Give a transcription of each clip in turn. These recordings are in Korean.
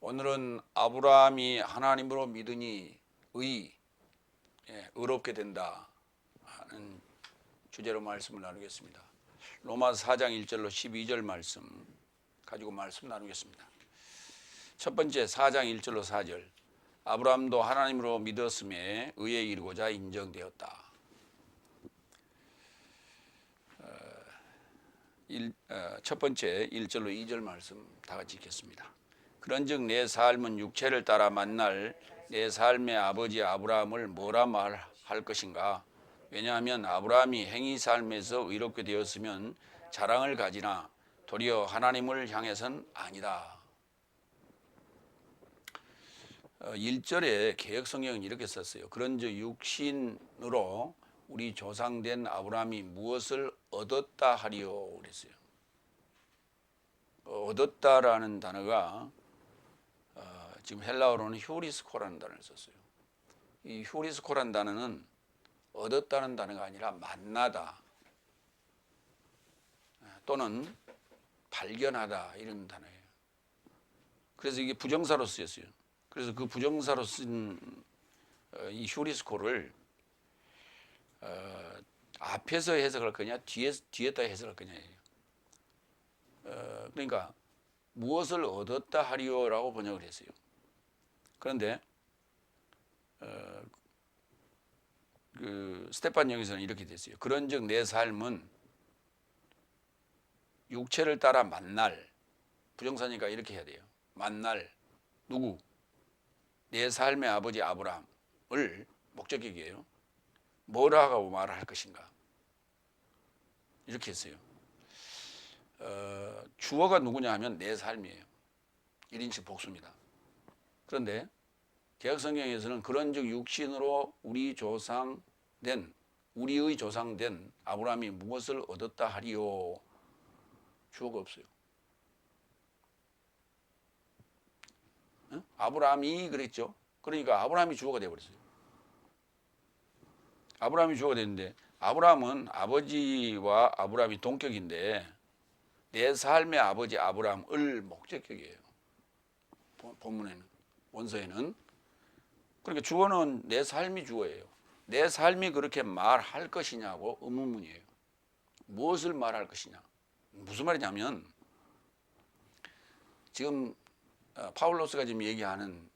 오늘은 아브라함이 하나님으로 믿으니 의롭게 된다 하는 주제로 말씀을 나누겠습니다. 로마서 4장 1절로 12절 말씀 가지고 말씀 나누겠습니다. 첫 번째 4장 1절로 4절. 아브라함도 하나님으로 믿었음에 의에 이르고자 인정되었다. 첫 번째 1절로 2절 말씀 다 같이 읽겠습니다. 그런즉 내 삶은 육체를 따라 만날 내 삶의 아버지 아브라함을 뭐라 말할 것인가? 왜냐하면 아브라함이 행위 삶에서 의롭게 되었으면 자랑을 가지나 도리어 하나님을 향해서는 아니다. 1절에 개역성경은 이렇게 썼어요. 그런즉 육신으로 우리 조상된 아브라함이 무엇을 얻었다 하리요 그랬어요. 얻었다라는 단어가 지금 헬라어로는 휴리스코라는 단어를 썼어요. 이 휴리스코라는 단어는 얻었다는 단어가 아니라 만나다 또는 발견하다 이런 단어예요. 그래서 이게 부정사로 쓰였어요. 그래서 그 부정사로 쓴 이 휴리스코를 앞에서 해석할 거냐 뒤에다 해석할 거냐예요. 그러니까 무엇을 얻었다 하리요라고 번역을 했어요. 그런데 스테판 여기서는 이렇게 됐어요. 그런즉 내 삶은 육체를 따라 만날, 부정사니까 이렇게 해야 돼요. 만날 누구? 내 삶의 아버지 아브라함을 목적격이에요. 뭐라고 말할 것인가? 이렇게 했어요. 주어가 누구냐 하면 내 삶이에요. 1인칭 복수입니다. 그런데 개역성경에서는 그런즉 육신으로 우리의 조상된 아브라함이 무엇을 얻었다 하리요? 주어가 없어요. 아브라함이 그랬죠. 그러니까 아브라함이 주어가 되어버렸어요. 아브라함이 주어가 됐는데 아브라함은 아버지와 아브라함이 동격인데 내 삶의 아버지 아브라함을 목적격이에요. 본문에는, 원서에는. 그러니까 주어는 내 삶이 주어예요. 내 삶이 그렇게 말할 것이냐고 의문문이에요. 무엇을 말할 것이냐? 무슨 말이냐면 지금 파울로스가 지금 얘기하는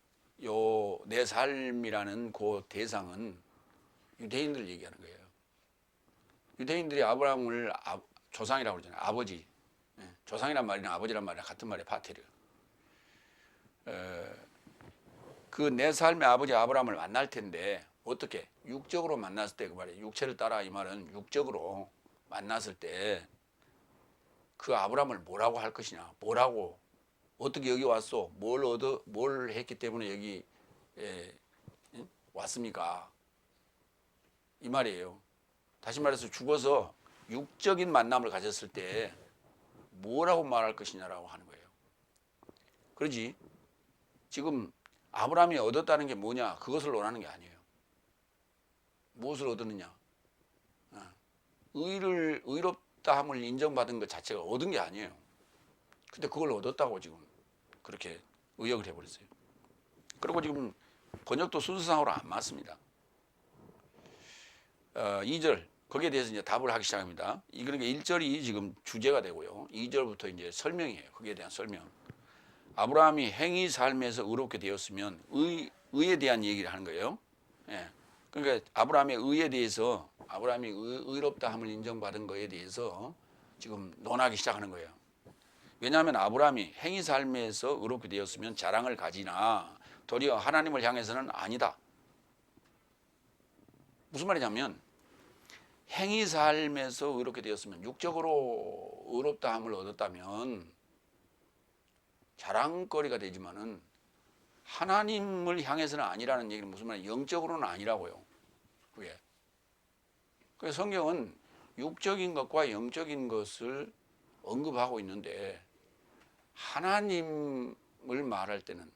요 내 삶이라는 그 대상은 유대인들 얘기하는 거예요. 유대인들이 아브라함을 조상이라고 그러잖아요. 아버지. 조상이란 말이랑 아버지란 말이랑 같은 말이에요. 파테르. 그 내 삶의 아버지 아브라함을 만날 텐데 어떻게? 육적으로 만났을 때 그 말이에요. 육체를 따라 이 말은 육적으로 만났을 때 그 아브라함을 뭐라고 할 것이냐? 뭐라고? 어떻게 여기 왔어? 뭘 했기 때문에 여기 왔습니까? 이 말이에요. 다시 말해서 죽어서 육적인 만남을 가졌을 때 뭐라고 말할 것이냐라고 하는 거예요. 그러지 지금 아브라함이 얻었다는 게 뭐냐? 그것을 논하는 게 아니에요. 무엇을 얻었느냐? 의롭다함을 인정받은 것 자체가 얻은 게 아니에요. 근데 그걸 얻었다고 지금 그렇게 의역을 해버렸어요. 그리고 지금 번역도 순서상으로 안 맞습니다. 2절 거기에 대해서 이제 답을 하기 시작합니다. 그러니까 1절이 지금 주제가 되고요. 2절부터 이제 설명이에요. 거기에 대한 설명. 아브라함이 행위 삶에서 의롭게 되었으면 의에 대한 얘기를 하는 거예요. 그러니까 아브라함의 의에 대해서 아브라함이 의롭다함을 인정받은 것에 대해서 지금 논하기 시작하는 거예요. 왜냐하면 아브라함이 행위 삶에서 의롭게 되었으면 자랑을 가지나 도리어 하나님을 향해서는 아니다. 무슨 말이냐면 행위 삶에서 의롭게 되었으면 육적으로 의롭다함을 얻었다면 자랑거리가 되지만은 하나님을 향해서는 아니라는 얘기는 무슨 말이에요? 영적으로는 아니라고요. 그게. 그래서 성경은 육적인 것과 영적인 것을 언급하고 있는데 하나님을 말할 때는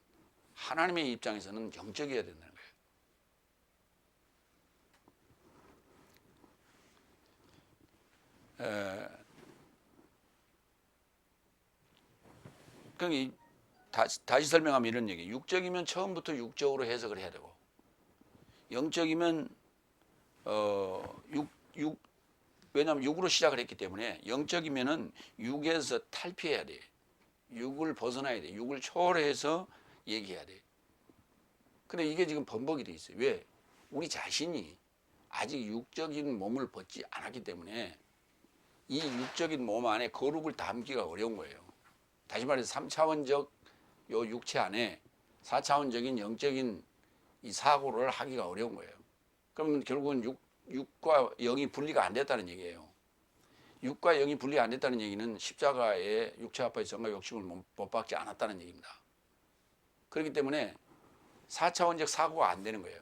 하나님의 입장에서는 영적이어야 된다는 거예요. 그러니까 다시 설명하면 이런 얘기. 육적이면 처음부터 육적으로 해석을 해야 되고, 영적이면 육 왜냐하면 육으로 시작을 했기 때문에 영적이면은 육에서 탈피해야 돼. 육을 벗어나야 돼. 육을 초월해서 얘기해야 돼. 근데 이게 지금 번복이 돼 있어요. 왜? 우리 자신이 아직 육적인 몸을 벗지 않았기 때문에 이 육적인 몸 안에 거룩을 담기가 어려운 거예요. 다시 말해서 3차원적 요 육체 안에 4차원적인 영적인 이 사고를 하기가 어려운 거예요. 그러면 결국은 육과 영이 분리가 안 됐다는 얘기예요. 육과 영이 분리 안 됐다는 얘기는 십자가에 육체 아파의 성과 욕심을 못 받지 않았다는 얘기입니다. 그렇기 때문에 4차원적 사고가 안 되는 거예요.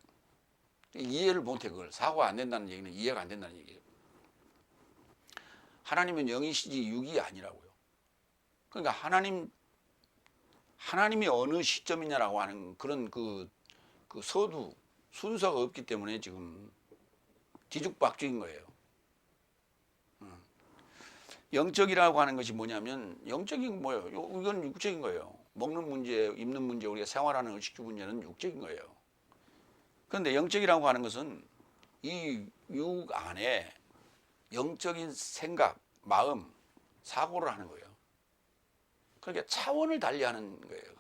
이해를 못해. 그걸 사고가 안 된다는 얘기는 이해가 안 된다는 얘기예요. 하나님은 영이시지 육이 아니라고요. 그러니까 하나님이 어느 시점이냐라고 하는 그런 그 서두 순서가 없기 때문에 지금 뒤죽박죽인 거예요. 영적이라고 하는 것이 뭐냐면, 영적인 뭐예요? 이건 육적인 거예요. 먹는 문제, 입는 문제, 우리가 생활하는 의식주 문제는 육적인 거예요. 그런데 영적이라고 하는 것은 이 육 안에 영적인 생각, 마음, 사고를 하는 거예요. 그러니까 차원을 달리하는 거예요.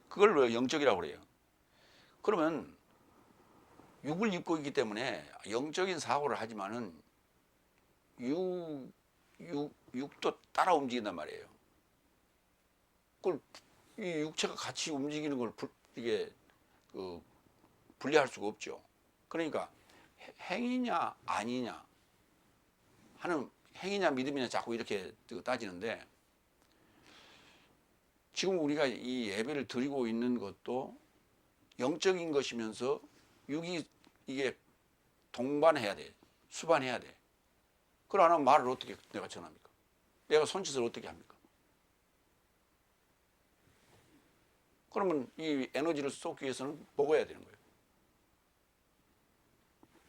그걸 영적이라고 그래요. 그러면 육을 입고 있기 때문에 영적인 사고를 하지만은 육도 따라 움직인단 말이에요. 그걸 이 육체가 같이 움직이는 걸 이게 분리할 수가 없죠. 그러니까 행위냐 아니냐 하는, 행위냐 믿음이냐 자꾸 이렇게 따지는데, 지금 우리가 이 예배를 드리고 있는 것도 영적인 것이면서 육이 이게 동반해야 돼. 수반해야 돼. 그걸 안 하면 말을 어떻게 내가 전합니까? 내가 손짓을 어떻게 합니까? 그러면 이 에너지를 쏟기 위해서는 먹어야 되는 거예요.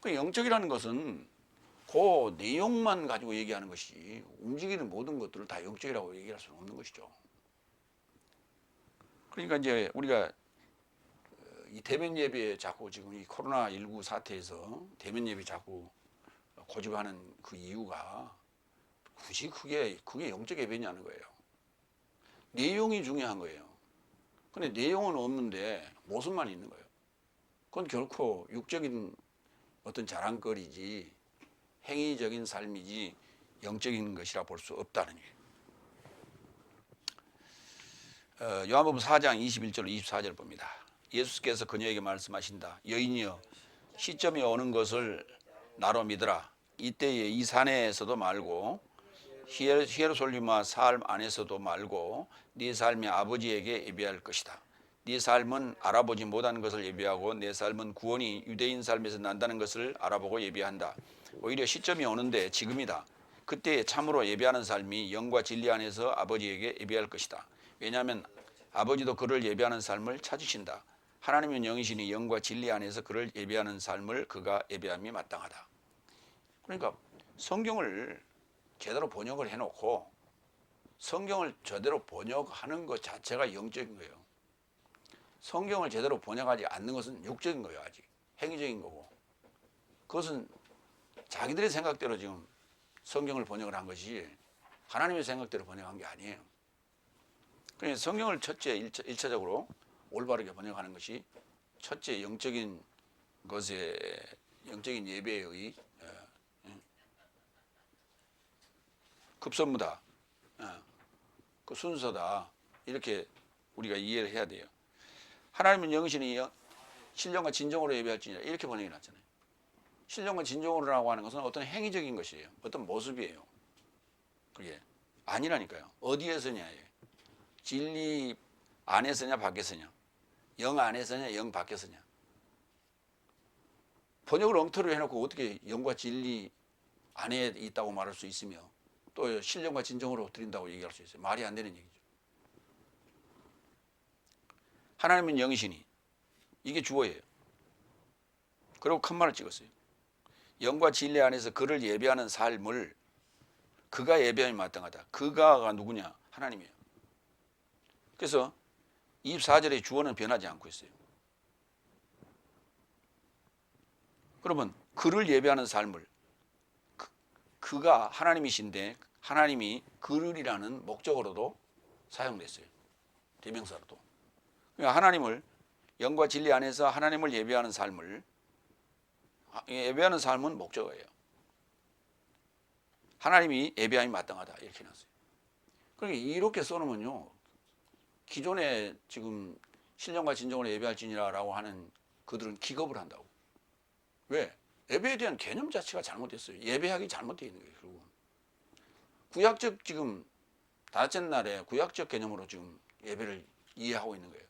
그 영적이라는 것은 그 내용만 가지고 얘기하는 것이, 움직이는 모든 것들을 다 영적이라고 얘기할 수는 없는 것이죠. 그러니까 이제 우리가 이 대면 예배에 자꾸 지금 이 코로나19 사태에서 대면 예배 자꾸 고집하는 그 이유가 굳이 그게 영적 예배냐는 거예요. 내용이 중요한 거예요. 근데 내용은 없는데 모습만 있는 거예요. 그건 결코 육적인 어떤 자랑거리지 행위적인 삶이지 영적인 것이라 볼 수 없다는 얘기예요. 요한복음 4장 21절 24절 봅니다. 예수께서 그녀에게 말씀하신다. 여인이여, 시점이 오는 것을 나로 믿으라. 이때에 이 산에서도 말고 히에로솔림과 삶 안에서도 말고 네 삶이 아버지에게 예배할 것이다. 네 삶은 알아보지 못하는 것을 예배하고 내 삶은 구원이 유대인 삶에서 난다는 것을 알아보고 예배한다. 오히려 시점이 오는데 지금이다. 그때 참으로 예배하는 삶이 영과 진리 안에서 아버지에게 예배할 것이다. 왜냐하면 아버지도 그를 예배하는 삶을 찾으신다. 하나님은 영이시니 영과 진리 안에서 그를 예배하는 삶을 그가 예배함이 마땅하다. 그러니까 성경을 제대로 번역을 해놓고 성경을 제대로 번역하는 것 자체가 영적인 거예요. 성경을 제대로 번역하지 않는 것은 육적인 거예요. 아직 행위적인 거고, 그것은 자기들의 생각대로 지금 성경을 번역을 한 것이 하나님의 생각대로 번역한 게 아니에요. 그러니까 성경을 첫째 1차적으로 올바르게 번역하는 것이 첫째 영적인 것에, 영적인 예배의 급선무다, 그 순서다, 이렇게 우리가 이해를 해야 돼요. 하나님은 영이시니 신령과 진정으로 예배할지니라, 이렇게 번역이 났잖아요. 신령과 진정으로라고 하는 것은 어떤 행위적인 것이에요. 어떤 모습이에요. 그게 아니라니까요. 어디에서냐예요. 진리 안에서냐 밖에서냐, 영 안에서냐 영 밖에서냐. 번역을 엉터리로 해놓고 어떻게 영과 진리 안에 있다고 말할 수 있으며 또 신령과 진정으로 드린다고 얘기할 수 있어요. 말이 안 되는 얘기죠. 하나님은 영이시니, 이게 주어예요. 그리고 큰 말을 찍었어요. 영과 진리 안에서 그를 예배하는 삶을 그가 예배함이 마땅하다. 그가가 누구냐? 하나님이에요. 그래서 24절의 주어는 변하지 않고 있어요. 그러면 그를 예배하는 삶을, 그가 하나님이신데 하나님이 그를이라는 목적어로도 사용됐어요. 대명사로도. 그러니까 하나님을, 영과 진리 안에서 하나님을 예배하는 삶을, 예배하는 삶은 목적어예요. 하나님이 예배함이 마땅하다 이렇게 해놨어요. 그러니까 이렇게 써놓으면요, 기존에 지금 신령과 진정으로 예배할지니라라고 하는 그들은 기겁을 한다고. 왜? 예배에 대한 개념 자체가 잘못됐어요. 예배하기 잘못되어 있는 거예요. 결국은 구약적, 지금 다섯째 날에 구약적 개념으로 지금 예배를 이해하고 있는 거예요.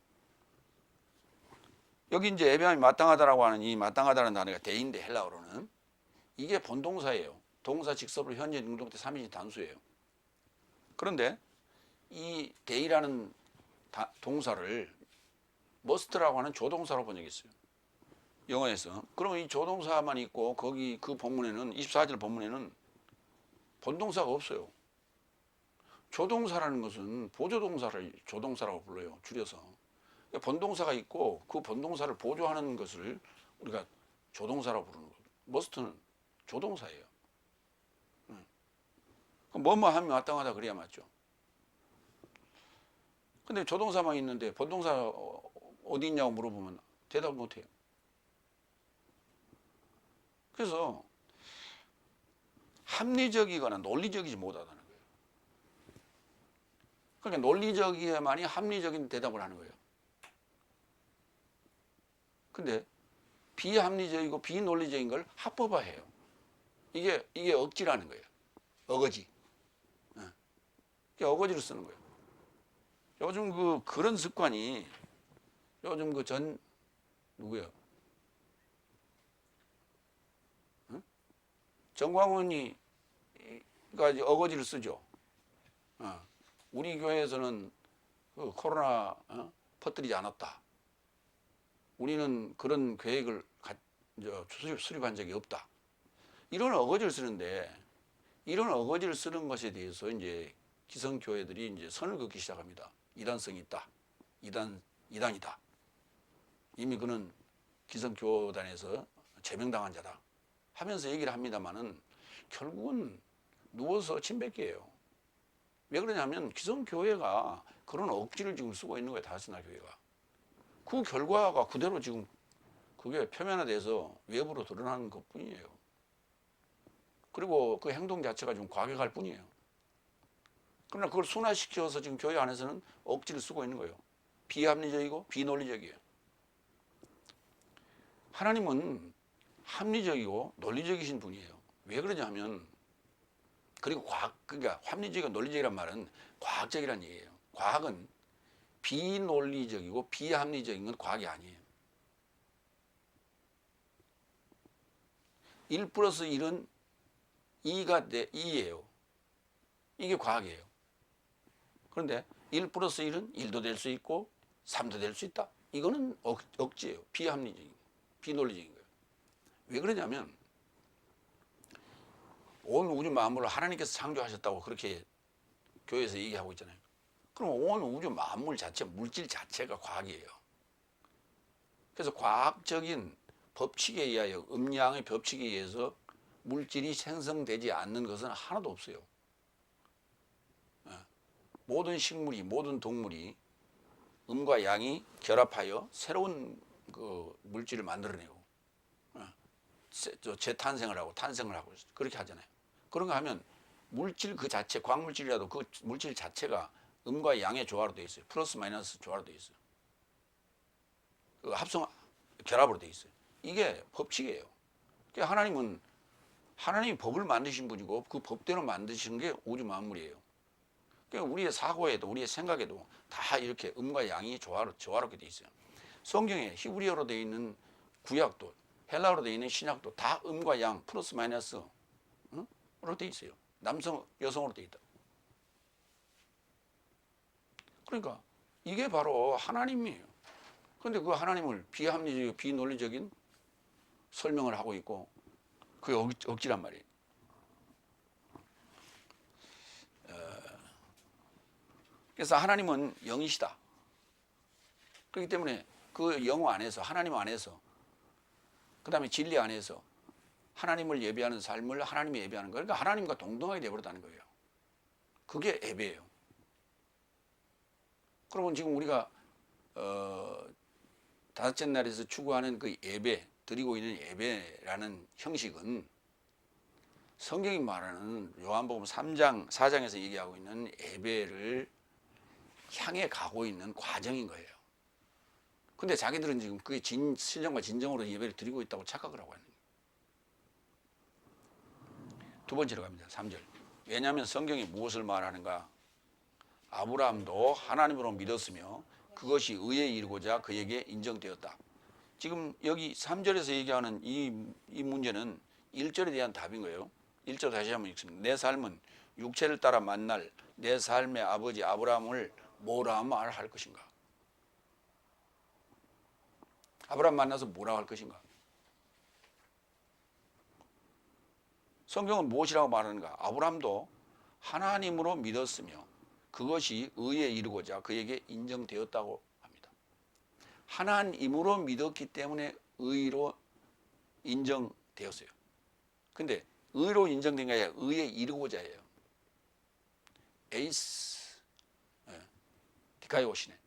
여기 이제 예배함이 마땅하다라고 하는 이 마땅하다는 단어가 데인데, 헬라어로는 이게 본동사예요. 동사 직섭으로 현재 능동 때 3인칭 단수예요. 그런데 이 데이라는 동사를 must라고 하는 조동사로 번역했어요. 영어에서. 그러면 이 조동사만 있고 거기 그 본문에는 24절 본문에는 본동사가 없어요. 조동사라는 것은 보조동사를 조동사라고 불러요. 줄여서. 본동사가 있고 그 본동사를 보조하는 것을 우리가 조동사라고 부르는 거예요. must는 조동사예요. 뭐뭐 하면 마땅하다 그래야 맞죠. 근데 조동사만 있는데 본동사 어디 있냐고 물어보면 대답을 못해요. 그래서 합리적이거나 논리적이지 못하다는 거예요. 그러니까 논리적이야만이 합리적인 대답을 하는 거예요. 근데 비합리적이고 비논리적인 걸 합법화해요. 이게 억지라는 거예요. 어거지. 어거지로 쓰는 거예요. 요즘 그런 습관이 요즘 누구야? 정광훈이가 어거지를 쓰죠. 우리 교회에서는 그 코로나 퍼뜨리지 않았다. 우리는 그런 계획을 수립한 적이 없다. 이런 어거지를 쓰는데, 이런 어거지를 쓰는 것에 대해서 이제 기성교회들이 이제 선을 긋기 시작합니다. 이단성이 있다. 이단이다. 이미 그는 기성교단에서 제명당한 자다. 하면서 얘기를 합니다만은 결국은 누워서 침 뱉기예요. 왜 그러냐면 기성교회가 그런 억지를 지금 쓰고 있는 거예요. 다섯째 날 교회가. 그 결과가 그대로 지금 그게 표면화돼서 외부로 드러나는 것 뿐이에요. 그리고 그 행동 자체가 좀 과격할 뿐이에요. 그러나 그걸 순화시켜서 지금 교회 안에서는 억지를 쓰고 있는 거예요. 비합리적이고 비논리적이에요. 하나님은 합리적이고 논리적이신 분이에요. 왜 그러냐면, 그리고 그러니까 합리적이고 논리적이란 말은 과학적이란 얘기예요. 과학은 비논리적이고 비합리적인 건 과학이 아니에요. 1 플러스 1은 2예요. 이게 과학이에요. 그런데 1 플러스 1은 1도 될 수 있고 3도 될 수 있다. 이거는 억지예요. 비합리적인, 비논리적인 거예요. 왜 그러냐면 온 우주 만물을 하나님께서 창조하셨다고 그렇게 교회에서 얘기하고 있잖아요. 그럼 온 우주 만물 자체, 물질 자체가 과학이에요. 그래서 과학적인 법칙에 의하여, 음양의 법칙에 의해서 물질이 생성되지 않는 것은 하나도 없어요. 모든 식물이, 모든 동물이 음과 양이 결합하여 새로운 그 물질을 만들어내고 재탄생을 하고 탄생을 하고 그렇게 하잖아요. 그런 거 하면 물질 그 자체, 광물질이라도 그 물질 자체가 음과 양의 조화로 되어 있어요. 플러스 마이너스 조화로 되어 있어요. 그 결합으로 되어 있어요. 이게 법칙이에요. 그러니까 하나님이 법을 만드신 분이고 그 법대로 만드신 게 우주 만물이에요. 그러니까 우리의 사고에도 우리의 생각에도 다 이렇게 음과 양이 조화롭게 되어 있어요. 성경에 히브리어로 되어 있는 구약도 헬라어로 되어 있는 신약도 다 음과 양 플러스 마이너스로 되어 있어요. 남성, 여성으로 되어 있다. 그러니까 이게 바로 하나님이에요. 그런데 그 하나님을 비합리적이고 비논리적인 설명을 하고 있고 그게 억지란 말이에요. 그래서 하나님은 영이시다. 그렇기 때문에 그 영 안에서, 하나님 안에서, 그 다음에 진리 안에서 하나님을 예배하는 삶을 하나님이 예배하는 거예요. 그러니까 하나님과 동등하게 되어버렸다는 거예요. 그게 예배예요. 그러면 지금 우리가 다섯째 날에서 추구하는 그 예배, 드리고 있는 예배라는 형식은 성경이 말하는 요한복음 3장, 4장에서 얘기하고 있는 예배를 향해 가고 있는 과정인 거예요. 근데 자기들은 지금 그게 신령과 진정으로 예배를 드리고 있다고 착각을 하고 있는 거예요. 두 번째로 갑니다. 3절. 왜냐하면 성경이 무엇을 말하는가? 아브라함도 하나님으로 믿었으며 그것이 의에 이르고자 그에게 인정되었다. 지금 여기 3절에서 얘기하는 이 문제는 1절에 대한 답인 거예요. 1절 다시 한번 읽습니다. 내 삶은 육체를 따라 만날 내 삶의 아버지 아브라함을 뭐라 말할 것인가? 아브라함 만나서 뭐라고 할 것인가? 성경은 무엇이라고 말하는가? 아브라함도 하나님으로 믿었으며 그것이 의에 이르고자 그에게 인정되었다고 합니다. 하나님으로 믿었기 때문에 의로 인정되었어요. 근데 의로 인정된 게 아니라 의에 이르고자예요. 에이스 디카이오시네.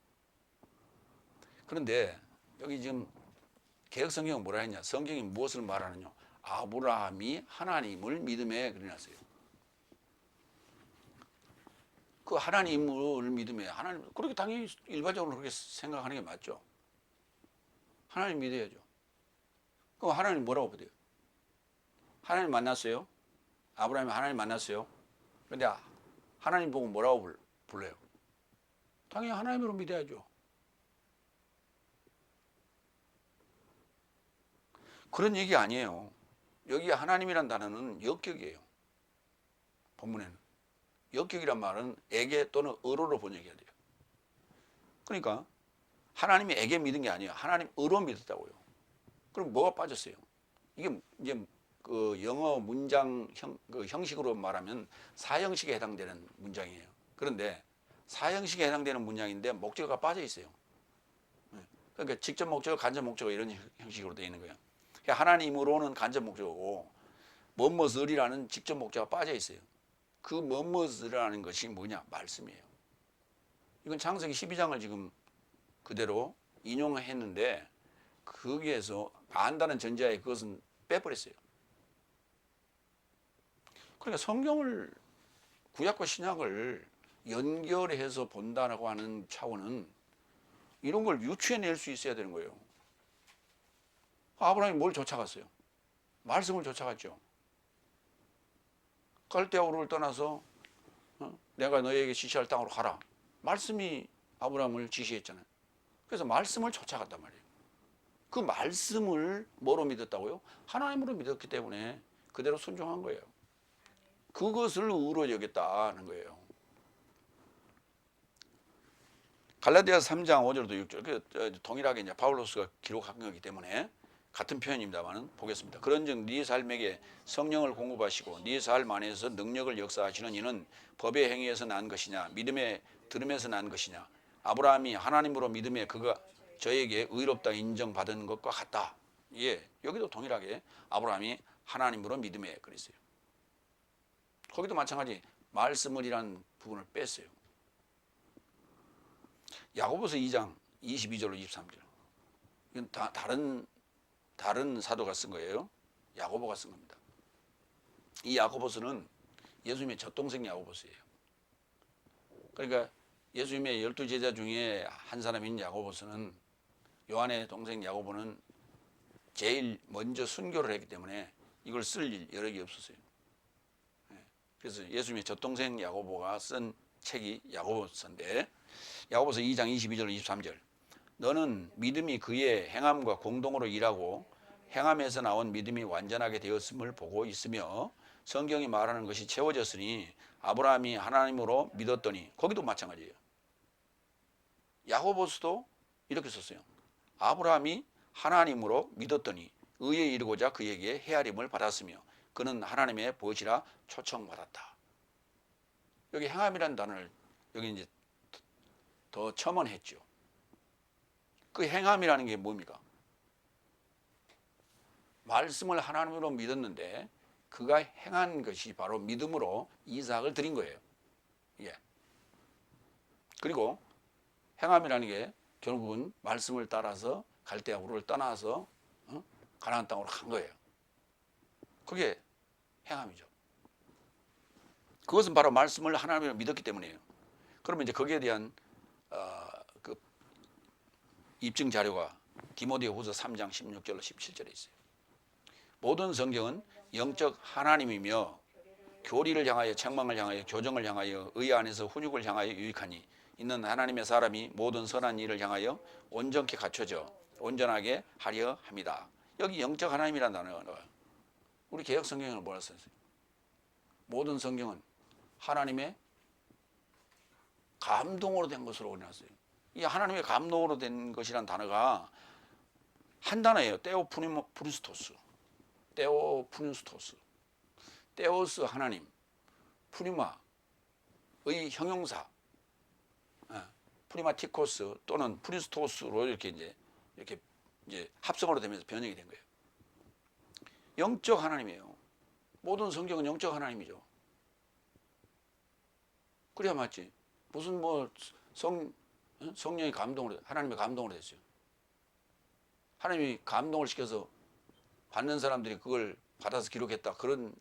그런데 여기 지금 개혁성경은 뭐라 했냐? 성경이 무엇을 말하느냐? 아브라함이 하나님을 믿음에 그려놨어요. 그 하나님을 믿음에 하나님 그렇게 당연히 일반적으로 그렇게 생각하는 게 맞죠. 하나님 믿어야죠. 그럼 하나님 뭐라고 믿어요? 하나님 만났어요. 아브라함이 하나님 만났어요. 그런데 하나님 보고 뭐라고 불러요? 당연히 하나님으로 믿어야죠. 그런 얘기 아니에요. 여기 하나님이란 단어는 역격이에요. 본문에는. 역격이란 말은 에게 또는 의로로 번역해야 돼요. 그러니까 하나님이 에게 믿은 게 아니에요. 하나님 의로 믿었다고요. 그럼 뭐가 빠졌어요? 이게 이제 그 영어 문장 그 형식으로 말하면 사형식에 해당되는 문장이에요. 그런데 사형식에 해당되는 문장인데 목적어가 빠져 있어요. 그러니까 직접 목적어, 간접 목적어 이런 형식으로 되어 있는 거예요. 그러니까 하나님으로는 간접 목적어고 뭐뭇을이라는 직접 목적어가 빠져 있어요. 그 뭐뭇이라는 것이 뭐냐? 말씀이에요. 이건 창세기 12장을 지금 그대로 인용했는데 거기에서 안다는 전제하에 그것은 빼버렸어요. 그러니까 성경을 구약과 신약을 연결해서 본다라고 하는 차원은 이런 걸 유추해낼 수 있어야 되는 거예요. 아브라함이 뭘 쫓아갔어요? 말씀을 쫓아갔죠. 갈대아 우르를 떠나서 내가 너에게 지시할 땅으로 가라. 말씀이 아브라함을 지시했잖아요. 그래서 말씀을 쫓아갔단 말이에요. 그 말씀을 뭐로 믿었다고요? 하나님으로 믿었기 때문에 그대로 순종한 거예요. 그것을 의로 여겼다는 거예요. 갈라디아서 3장 5절도 6절 동일하게 이제 바울로스가 기록한 거기 때문에 같은 표현입니다만 보겠습니다. 그런즉 네 삶에게 성령을 공급하시고 네 삶 안에서 능력을 역사하시는 이는 법의 행위에서 난 것이냐 믿음의 들음에서 난 것이냐 아브라함이 하나님으로 믿음에 그가 저에게 의롭다 인정받은 것과 같다. 예, 여기도 동일하게 아브라함이 하나님으로 믿음에 그랬어요. 거기도 마찬가지 말씀을이란 부분을 뺐어요. 야고보서 2장 22절로 23절. 이건 다른 사도가 쓴 거예요. 야고보가 쓴 겁니다. 이 야고보서는 예수님의 젖동생 야고보서예요. 그러니까 예수님의 12제자 중에 한 사람인 야고보서는 요한의 동생 야고보는 제일 먼저 순교를 했기 때문에 이걸 쓸 여력이 없었어요. 그래서 예수님의 젖동생 야고보가 쓴 책이 야고보서인데 야고보서 2장 22절 23절 너는 믿음이 그의 행함과 공동으로 일하고 행함에서 나온 믿음이 완전하게 되었음을 보고 있으며 성경이 말하는 것이 채워졌으니 아브라함이 하나님으로 믿었더니 거기도 마찬가지예요. 야고보서도 이렇게 썼어요. 아브라함이 하나님으로 믿었더니 의에 이르고자 그에게 헤아림을 받았으며 그는 하나님의 보시라 초청받았다. 여기 행함이라는 단어를 여기 이제 더 첨언했죠. 그 행함이라는 게 뭡니까? 말씀을 하나님으로 믿었는데 그가 행한 것이 바로 믿음으로 이삭을 드린 거예요. 예. 그리고 행함이라는 게 결국은 말씀을 따라서 갈대아 우르를 떠나서 가나안 땅으로 간 거예요. 그게 행함이죠. 그것은 바로 말씀을 하나님으로 믿었기 때문이에요. 그러면 이제 거기에 대한 그 입증 자료가 디모데후서 3장 16절로 17절에 있어요. 모든 성경은 영적 하나님이며 교리를 향하여 책망을 향하여 교정을 향하여 의 안에서 훈육을 향하여 유익하니 있는 하나님의 사람이 모든 선한 일을 향하여 온전케 갖춰져 온전하게 하려 합니다. 여기 영적 하나님이라는 단어가 나와요. 우리 개혁 성경을 뭐라 썼어요? 모든 성경은 하나님의 감동으로 된 것으로 올려놨어요. 이 하나님의 감동으로 된 것이라는 단어가 한 단어예요. 테오푸니스토스. 테오스 하나님, 푸니마의 형용사, 푸니마티코스 또는 푸니스토스로 이렇게 합성어로 되면서 번역이 된 거예요. 영적 하나님이에요. 모든 성경은 영적 하나님이죠. 그래야 맞지. 무슨 성령의 감동으로, 하나님의 감동으로 됐어요. 하나님이 감동을 시켜서 받는 사람들이 그걸 받아서 기록했다. 그런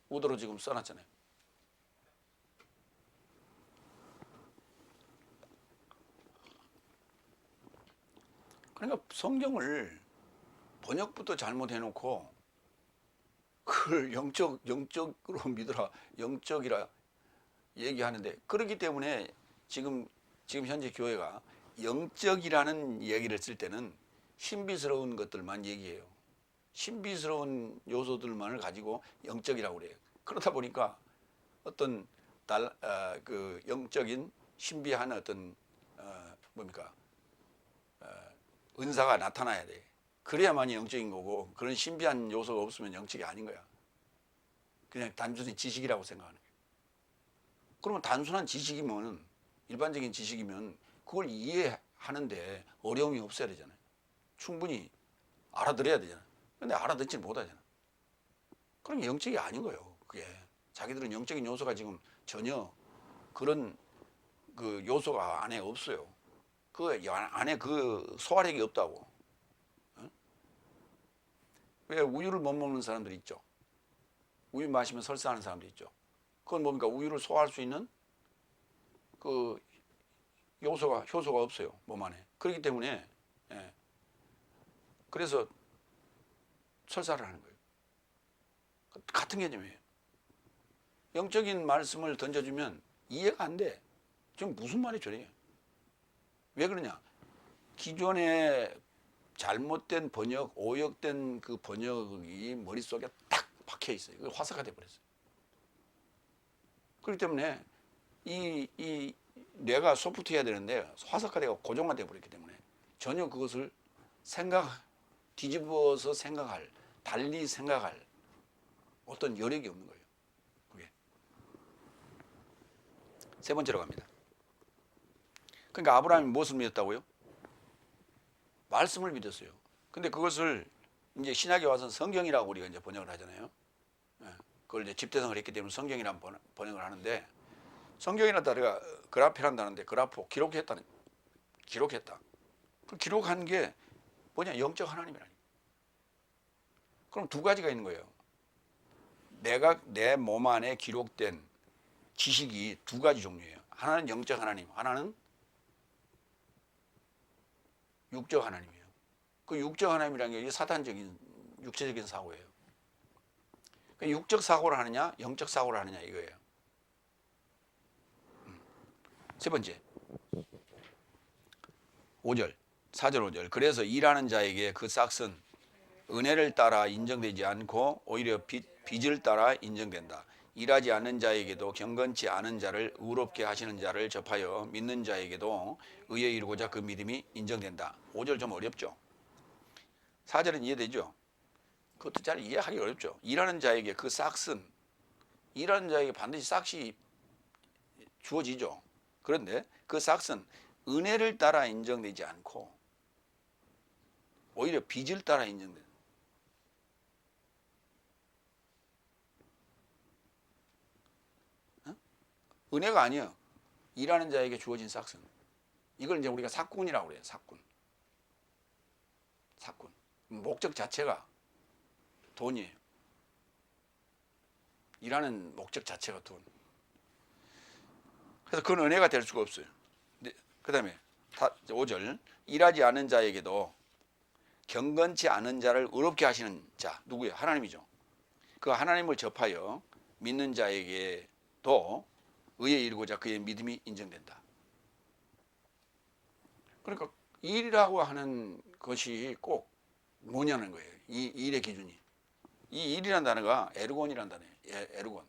의도로 지금 써놨잖아요. 그러니까 성경을 번역부터 잘못해놓고 그걸 영적으로 믿으라, 영적이라 얘기하는데, 그렇기 때문에 지금 현재 교회가 영적이라는 얘기를 쓸 때는 신비스러운 것들만 얘기해요. 신비스러운 요소들만을 가지고 영적이라고 그래요. 그러다 보니까 어떤 그 영적인 신비한 어떤 은사가 나타나야 돼. 그래야만이 영적인 거고, 그런 신비한 요소가 없으면 영적이 아닌 거야. 그냥 단순히 지식이라고 생각하는 거야. 그러면 단순한 지식이면, 일반적인 지식이면 그걸 이해하는데 어려움이 없어야 되잖아요. 충분히 알아들어야 되잖아요. 근데 알아듣지 못하잖아. 그럼 영적이 아닌 거예요. 그게 자기들은 영적인 요소가 지금 전혀 그런 그 요소가 안에 없어요. 그 안에 그 소화력이 없다고. 왜 우유를 못 먹는 사람들이 있죠? 우유 마시면 설사하는 사람들이 있죠. 그건 뭡니까? 우유를 소화할 수 있는 그 효소가 없어요, 몸 안에. 그렇기 때문에 그래서 설사를 하는 거예요. 같은 개념이에요. 영적인 말씀을 던져주면 이해가 안 돼. 지금 무슨 말이 저래요? 왜 그러냐? 기존에 잘못된 번역, 오역된 그 번역이 머릿속에 딱 박혀 있어요. 그게 화석화 돼 버렸어요. 그렇기 때문에 이 뇌가 소프트해야 되는데 화석화되고 고정화돼 버렸기 때문에 전혀 그것을 뒤집어서 생각할, 달리 생각할 어떤 여력이 없는 거예요. 그게. 세 번째로 갑니다. 그러니까 아브라함이 무엇을 믿었다고요? 말씀을 믿었어요. 근데 그것을 이제 신약에 와서 성경이라고 우리가 이제 번역을 하잖아요. 그걸 이제 집대성을 했기 때문에 성경이라는 번역을 하는데, 성경이라는 단어가 그라페라는 단어인데, 그라포, 기록했다. 그 기록한 게 뭐냐? 영적 하나님이라니. 그럼 두 가지가 있는 거예요. 내 몸 안에 기록된 지식이 두 가지 종류예요. 하나는 영적 하나님, 하나는 육적 하나님이에요. 그 육적 하나님이라는 게 사탄적인 육체적인 사고예요. 그 육적 사고를 하느냐, 영적 사고를 하느냐 이거예요. 세 번째, 4절 5절. 그래서 일하는 자에게 그 싹은 은혜를 따라 인정되지 않고 오히려 빚을 따라 인정된다. 일하지 않는 자에게도 경건치 않은 자를 의롭게 하시는 자를 접하여 믿는 자에게도 의에 이르고자 그 믿음이 인정된다. 5절 좀 어렵죠? 4절은 이해되죠? 그것도 잘 이해하기 어렵죠? 일하는 자에게 그 싹은, 일하는 자에게 반드시 싹이 주어지죠. 그런데 그 삭은 은혜를 따라 인정되지 않고 오히려 빚을 따라 인정된다. 은혜가 아니에요. 일하는 자에게 주어진 삭은. 이걸 이제 우리가 삭군이라고 그래요. 삭군. 삭군. 목적 자체가 돈이에요. 일하는 목적 자체가 돈. 그래서 그건 은혜가 될 수가 없어요. 그 다음에 5절. 일하지 않은 자에게도 경건치 않은 자를 의롭게 하시는 자. 누구예요? 하나님이죠. 그 하나님을 접하여 믿는 자에게도 의에 이르고자 그의 믿음이 인정된다. 그러니까 일이라고 하는 것이 꼭 뭐냐는 거예요. 이 일의 기준이. 이 일이라는 단어가 에르곤이라는 단어예요. 에르곤.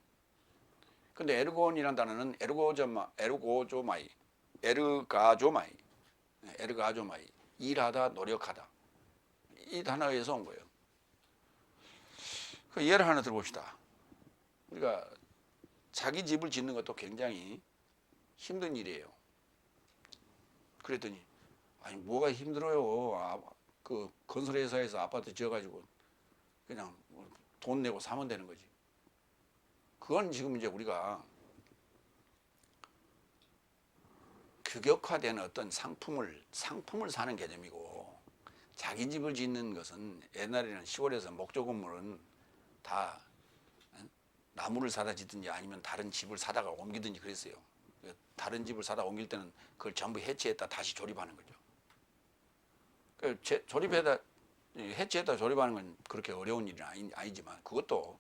근데 에르곤이라는 단어는 에르가조마이, 일하다, 노력하다. 이 단어에서 온 거예요. 그 예를 하나 들어봅시다. 우리가 자기 집을 짓는 것도 굉장히 힘든 일이에요. 그랬더니 아니 뭐가 힘들어요. 그 건설회사에서 아파트 지어가지고 그냥 돈 내고 사면 되는 거지. 그건 지금 이제 우리가 규격화된 어떤 상품을 사는 개념이고, 자기 집을 짓는 것은 옛날에는 시골에서 목조 건물은 다 나무를 사다 짓든지 아니면 다른 집을 사다가 옮기든지 그랬어요. 다른 집을 사다 옮길 때는 그걸 전부 해체했다 다시 조립하는 거죠. 해체했다 조립하는 건 그렇게 어려운 일은 아니지만 그것도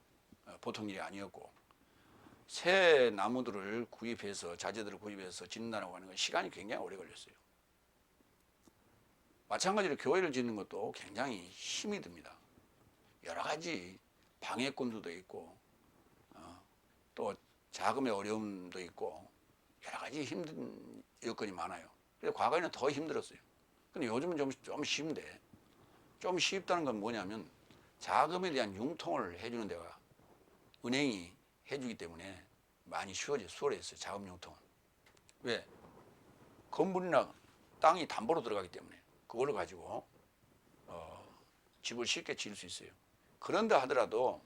보통 일이 아니었고, 새 나무들을 구입해서 자재들을 구입해서 짓는다고 하는 건 시간이 굉장히 오래 걸렸어요. 마찬가지로 교회를 짓는 것도 굉장히 힘이 듭니다. 여러 가지 방해꾼들도 있고 또 자금의 어려움도 있고 여러 가지 힘든 여건이 많아요. 그래서 과거에는 더 힘들었어요. 근데 요즘은 좀 쉬운데, 좀 쉽다는 건 뭐냐면 자금에 대한 융통을 해주는 데가 은행이 해주기 때문에 많이 수월했어요. 자금 융통은. 왜? 건물이나 땅이 담보로 들어가기 때문에 그걸로 가지고 집을 쉽게 지을 수 있어요. 그런다 하더라도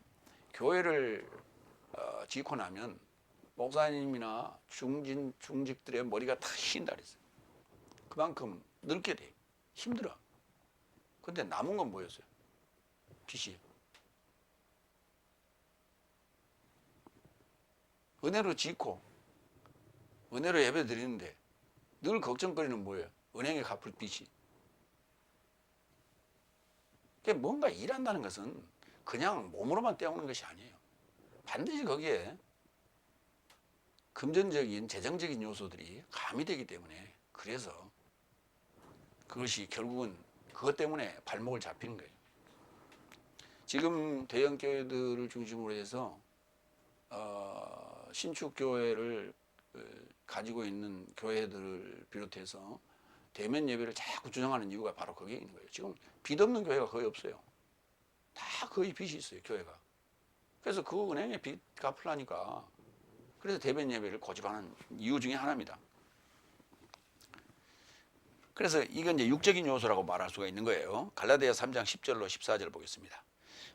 교회를 짓고 나면 목사님이나 중직들의 머리가 다 쉰다 그랬어요. 그만큼 늙게 돼. 힘들어. 근데 남은 건 뭐였어요? 빚이. 은혜로 짓고 은혜로 예배 드리는데 늘 걱정거리는 뭐예요? 은행에 갚을 빚이. 그러니까 뭔가 일한다는 것은 그냥 몸으로만 떼어오는 것이 아니에요. 반드시 거기에 금전적인, 재정적인 요소들이 가미되기 때문에, 그래서 그것이 결국은 그것 때문에 발목을 잡히는 거예요. 지금 대형 교회들을 중심으로 해서 신축 교회를 가지고 있는 교회들을 비롯해서 대면 예배를 자꾸 주장하는 이유가 바로 거기에 있는 거예요. 지금 빚 없는 교회가 거의 없어요. 다 거의 빚이 있어요, 교회가. 그래서 그 은행에 빚 갚으려니까, 그래서 대면 예배를 고집하는 이유 중에 하나입니다. 그래서 이건 이제 육적인 요소라고 말할 수가 있는 거예요. 갈라디아 3장 10절로 14절 보겠습니다.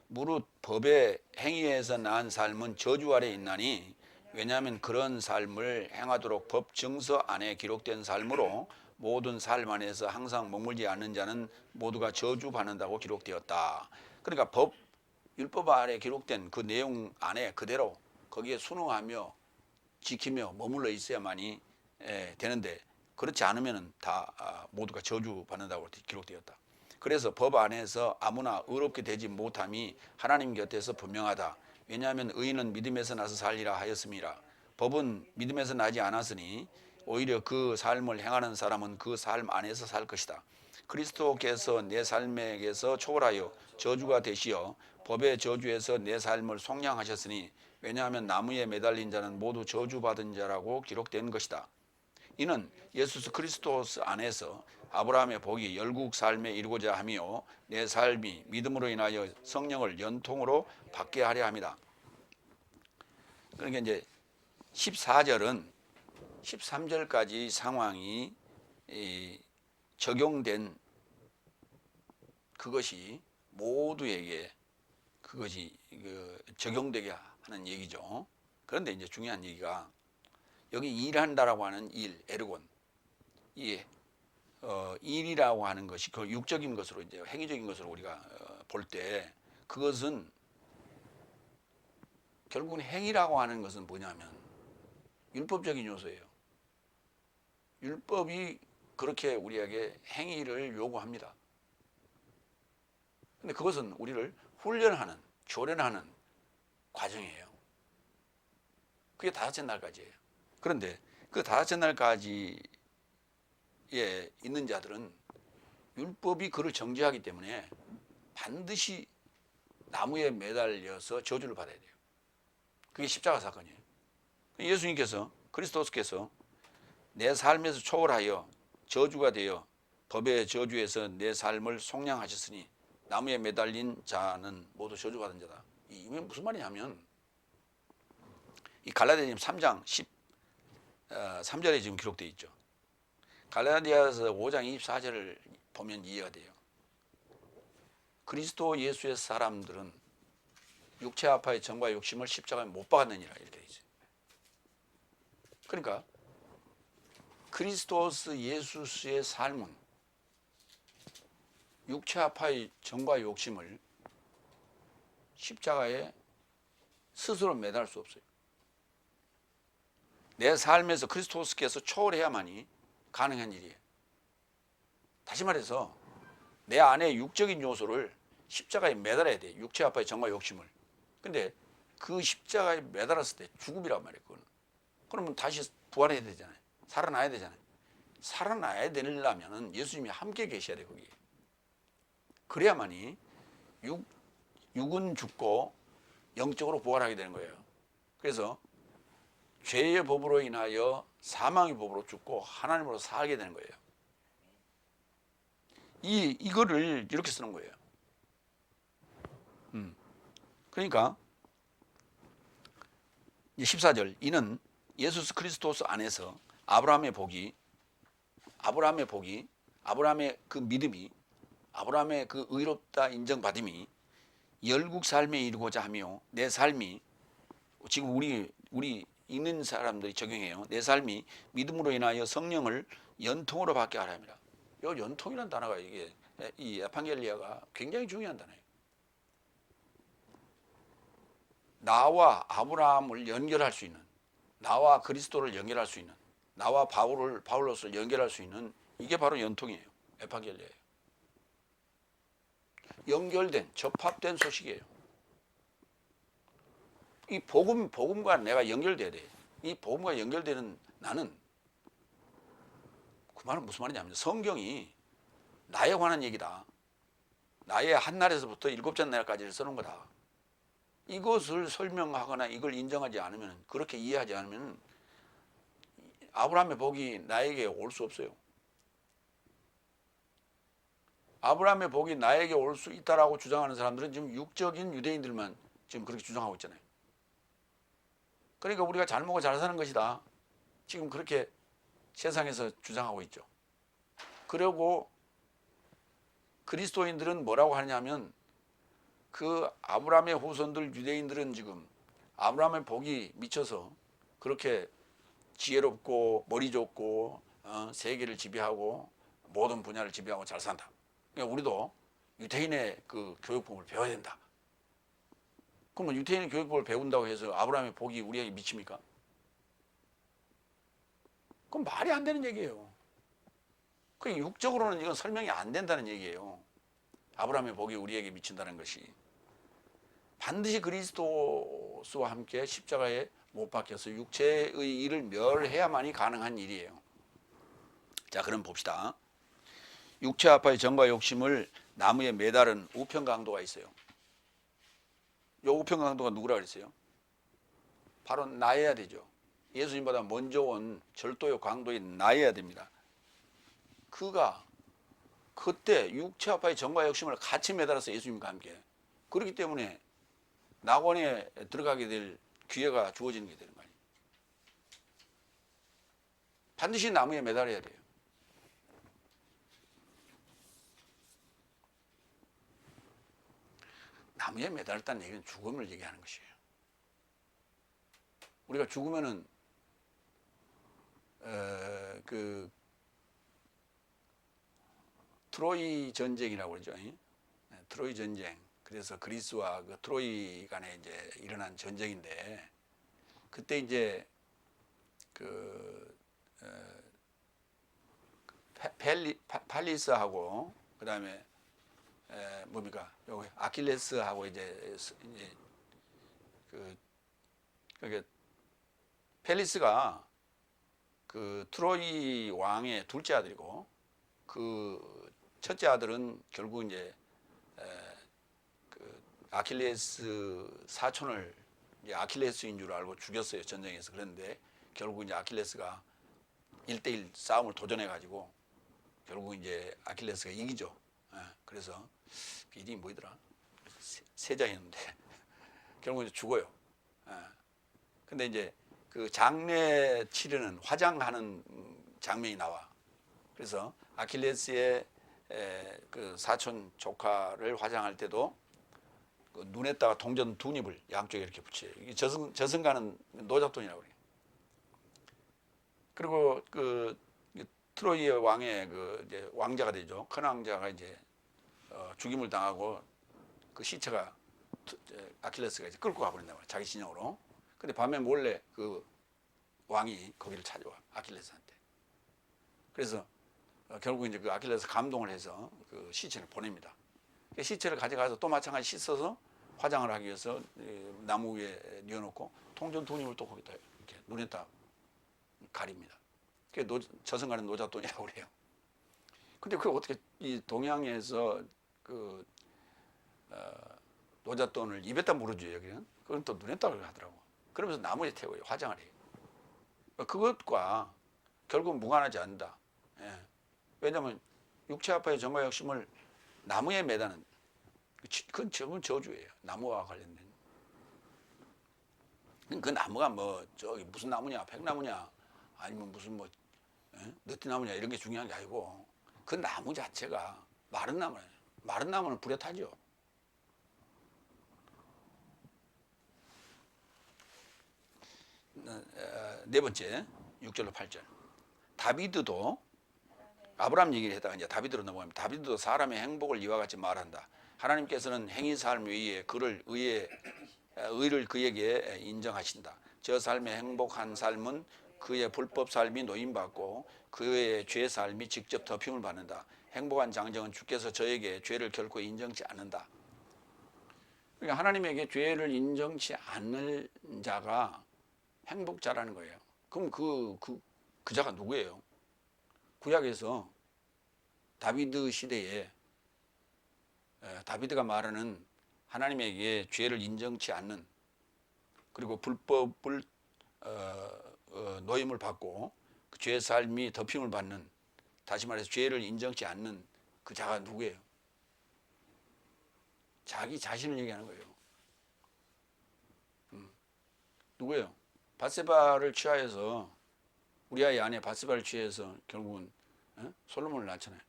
무릇 법의 행위에서 난 삶은 저주 아래 있나니, 왜냐하면 그런 삶을 행하도록 법 증서 안에 기록된 삶으로 모든 삶 안에서 항상 머물지 않는 자는 모두가 저주받는다고 기록되었다. 그러니까 율법 아래 기록된 그 내용 안에 그대로 거기에 순응하며 지키며 머물러 있어야만이 되는데, 그렇지 않으면 다 모두가 저주받는다고 기록되었다. 그래서 법 안에서 아무나 의롭게 되지 못함이 하나님 곁에서 분명하다. 왜냐하면 의인은 믿음에서 나서 살리라 하였음이라. 법은 믿음에서 나지 않았으니 오히려 그 삶을 행하는 사람은 그 삶 안에서 살 것이다. 그리스도께서 내 삶에게서 초월하여 저주가 되시어 법의 저주에서 내 삶을 속량하셨으니, 왜냐하면 나무에 매달린 자는 모두 저주받은 자라고 기록된 것이다. 이는 예수 그리스도 안에서 아브라함의 복이 열국 삶에 이루고자 하며 내 삶이 믿음으로 인하여 성령을 연통으로 받게 하려 함이다. 그러니까 이제 14절은 13절까지 상황이 적용된 그것이 모두에게 그것이 적용되게 하는 얘기죠. 그런데 이제 중요한 얘기가 여기 일한다라고 하는 일, 에르곤, 이 일이라고 하는 것이 그 육적인 것으로 이제 행위적인 것으로 우리가 볼 때 그것은 결국은 행위라고 하는 것은 뭐냐면 율법적인 요소예요. 율법이 그렇게 우리에게 행위를 요구합니다. 근데 그것은 우리를 훈련하는, 조련하는 과정이에요. 그게 다섯째 날까지예요. 그런데 그 다섯째 날까지에 있는 자들은 율법이 그를 정죄하기 때문에 반드시 나무에 매달려서 저주를 받아야 돼요. 그게 십자가 사건이에요. 예수님께서, 그리스도께서 내 삶에서 초월하여 저주가 되어 법의 저주에서 내 삶을 속량하셨으니 나무에 매달린 자는 모두 저주받은 자다. 이게 무슨 말이냐면 이 갈라디아서 3장 13절에 지금 기록되어 있죠. 갈라디아서 5장 24절을 보면 이해가 돼요. 그리스도 예수의 사람들은 육체 아파의 정과 욕심을 십자가에 못 박았느니라 이렇게 되어 있어요. 그러니까 그리스도스 예수의 삶은 육체 아파의 정과 욕심을 십자가에 스스로 매달을 수 없어요. 내 삶에서 그리스도스께서 초월해야만이 가능한 일이에요. 다시 말해서 내 안에 육적인 요소를 십자가에 매달아야 돼. 육체 아파의 정과 욕심을. 근데 그 십자가에 매달았을 때 죽음이란 말이에요. 그건. 그러면 다시 부활해야 되잖아요. 살아나야 되잖아요. 살아나야 되려면 예수님이 함께 계셔야 돼 거기. 그래야만이 육은 죽고 영적으로 부활하게 되는 거예요. 그래서 죄의 법으로 인하여 사망의 법으로 죽고 하나님으로 살게 되는 거예요. 이거를 이렇게 쓰는 거예요. 그러니까 14절 이는 예수 그리스도스 안에서 아브라함의 복이 아브라함의 그 믿음이 아브라함의 그 의롭다 인정받음이 열국 삶에 이르고자 하며 내 삶이 지금 우리 있는 사람들이 적용해요. 내 삶이 믿음으로 인하여 성령을 연통으로 받게 하라 합니다. 이 연통이라는 단어가 이게 이 에반겔리아가 굉장히 중요한 단어예요. 나와 아브라함을 연결할 수 있는, 나와 그리스도를 연결할 수 있는, 나와 바울로스를 연결할 수 있는 이게 바로 연통이에요. 에반겔리아예요. 연결된, 접합된 소식이에요. 이 복음과 내가 연결돼야 돼. 이 복음과 연결되는 나는 그 말은 무슨 말이냐면 성경이 나에 관한 얘기다. 나의 한 날에서부터 일곱째 날까지를 써놓은 거다. 이것을 설명하거나 이걸 인정하지 않으면, 그렇게 이해하지 않으면 아브라함의 복이 나에게 올 수 없어요. 아브라함의 복이 나에게 올 수 있다라고 주장하는 사람들은 지금 육적인 유대인들만 지금 그렇게 주장하고 있잖아요. 그러니까 우리가 잘 먹고 잘 사는 것이다. 지금 그렇게 세상에서 주장하고 있죠. 그리고 그리스도인들은 뭐라고 하냐면 그 아브라함의 후손들 유대인들은 지금 아브라함의 복이 미쳐서 그렇게 지혜롭고 머리 좋고 세계를 지배하고 모든 분야를 지배하고 잘 산다. 그러니까 우리도 유대인의 그 교육법을 배워야 된다. 그러면 유대인의 교육법을 배운다고 해서 아브라함의 복이 우리에게 미칩니까? 그건 말이 안 되는 얘기예요. 그 육적으로는 이건 설명이 안 된다는 얘기예요. 아브라함의 복이 우리에게 미친다는 것이 반드시 그리스도와 함께 십자가에 못 박혀서 육체의 일을 멸해야만이 가능한 일이에요. 자, 그럼 봅시다. 육체 아파의 정과 욕심을 나무에 매달은 우편 강도가 있어요. 이 우편 강도가 누구라 그랬어요? 바로 나여야 되죠. 예수님보다 먼저 온 절도의 강도인 나여야 됩니다. 그가 그때 육체 아파의 정과 욕심을 같이 매달아서 예수님과 함께, 그렇기 때문에 낙원에 들어가게 될 기회가 주어지는 게 되는 거 아니에요. 반드시 나무에 매달려야 돼요. 나무에 매달렸다는 얘기는 죽음을 얘기하는 것이에요. 우리가 죽으면은 그 트로이 전쟁이라고 그러죠. 트로이 전쟁. 그래서 그리스와 그 트로이 간에 이제 일어난 전쟁인데, 그때 이제 그 팔리스하고 그다음에 뭡니까? 여기 아킬레스하고 이제 그게 펠리스가 그 트로이 왕의 둘째 아들이고, 그 첫째 아들은 결국 이제 그 아킬레스 사촌을 이제 아킬레스인 줄 알고 죽였어요, 전쟁에서. 그런데 결국 이제 아킬레스가 1대1 싸움을 도전해 가지고 결국 이제 아킬레스가 이기죠. 그래서 그 이름이 뭐더라? 세자였는데 결국 이제 죽어요. 근데 이제 그 장례 치르는 화장하는 장면이 나와. 그래서 아킬레스의 그 사촌 조카를 화장할 때도 그 눈에다가 동전 두 잎을 양쪽에 이렇게 붙여요. 이게 저승가는 노잡돈이라고 그래요. 그리고 그 트로이 왕의 그 이제 왕자가 되죠. 큰 왕자가 이제 죽임을 당하고 그 시체가 아킬레스가 이제 끌고 가버린단 말이에요, 자기 진영으로. 근데 밤에 몰래 그 왕이 거기를 찾아와, 아킬레스한테. 그래서 결국 이제 그 아킬레스 감동을 해서 그 시체를 보냅니다. 그 시체를 가져가서 또 마찬가지 씻어서 화장을 하기 위해서 나무 위에 뉘어놓고 통전 두 입을 또 거기다 이렇게 눈에다 가립니다. 그게 저승가는 노잣돈이라고 그래요. 근데 그걸 어떻게 이 동양에서 그 노잣돈을 입에다 물어줘요, 여기는? 그건 또 눈에다 하더라고. 그러면서 나무에 태워요, 화장을 해요. 그것과 결국 무관하지 않는다. 예. 왜냐하면 육체 아파의 정과 욕심을 나무에 매다는, 그건 저주예요. 나무와 관련된. 그 나무가 뭐 저기 무슨 나무냐, 백나무냐, 아니면 무슨 뭐 느티나무냐 이런 게 중요한 게 아니고, 그 나무 자체가 마른 나무예요. 마른 나무는 불에 타죠. 네 번째 6절로 8절. 다비드도 아브라함 얘기를 했다가 이제 다비드로 넘어갑니다. 다비드도 사람의 행복을 이와 같이 말한다. 하나님께서는 행위 삶 위에 그를 의를 그에게 인정하신다. 저 삶의 행복한 삶은 그의 불법 삶이 노임받고 그의 죄 삶이 직접 덮임을 받는다. 행복한 장정은 주께서 저에게 죄를 결코 인정치 않는다. 그러니까 하나님에게 죄를 인정치 않는 자가 행복자라는 거예요. 그럼 그 자가 누구예요? 구약에서 다비드 시대에 다비드가 말하는 하나님에게 죄를 인정치 않는, 그리고 불법을 노임을 받고 그 죄의 삶이 덮임을 받는, 다시 말해서 죄를 인정치 않는 그 자가 누구예요? 자기 자신을 얘기하는 거예요. 누구예요? 밧세바를 취하여서, 우리아의 아내 밧세바를 취해서 결국은 솔로몬을 낳잖아요.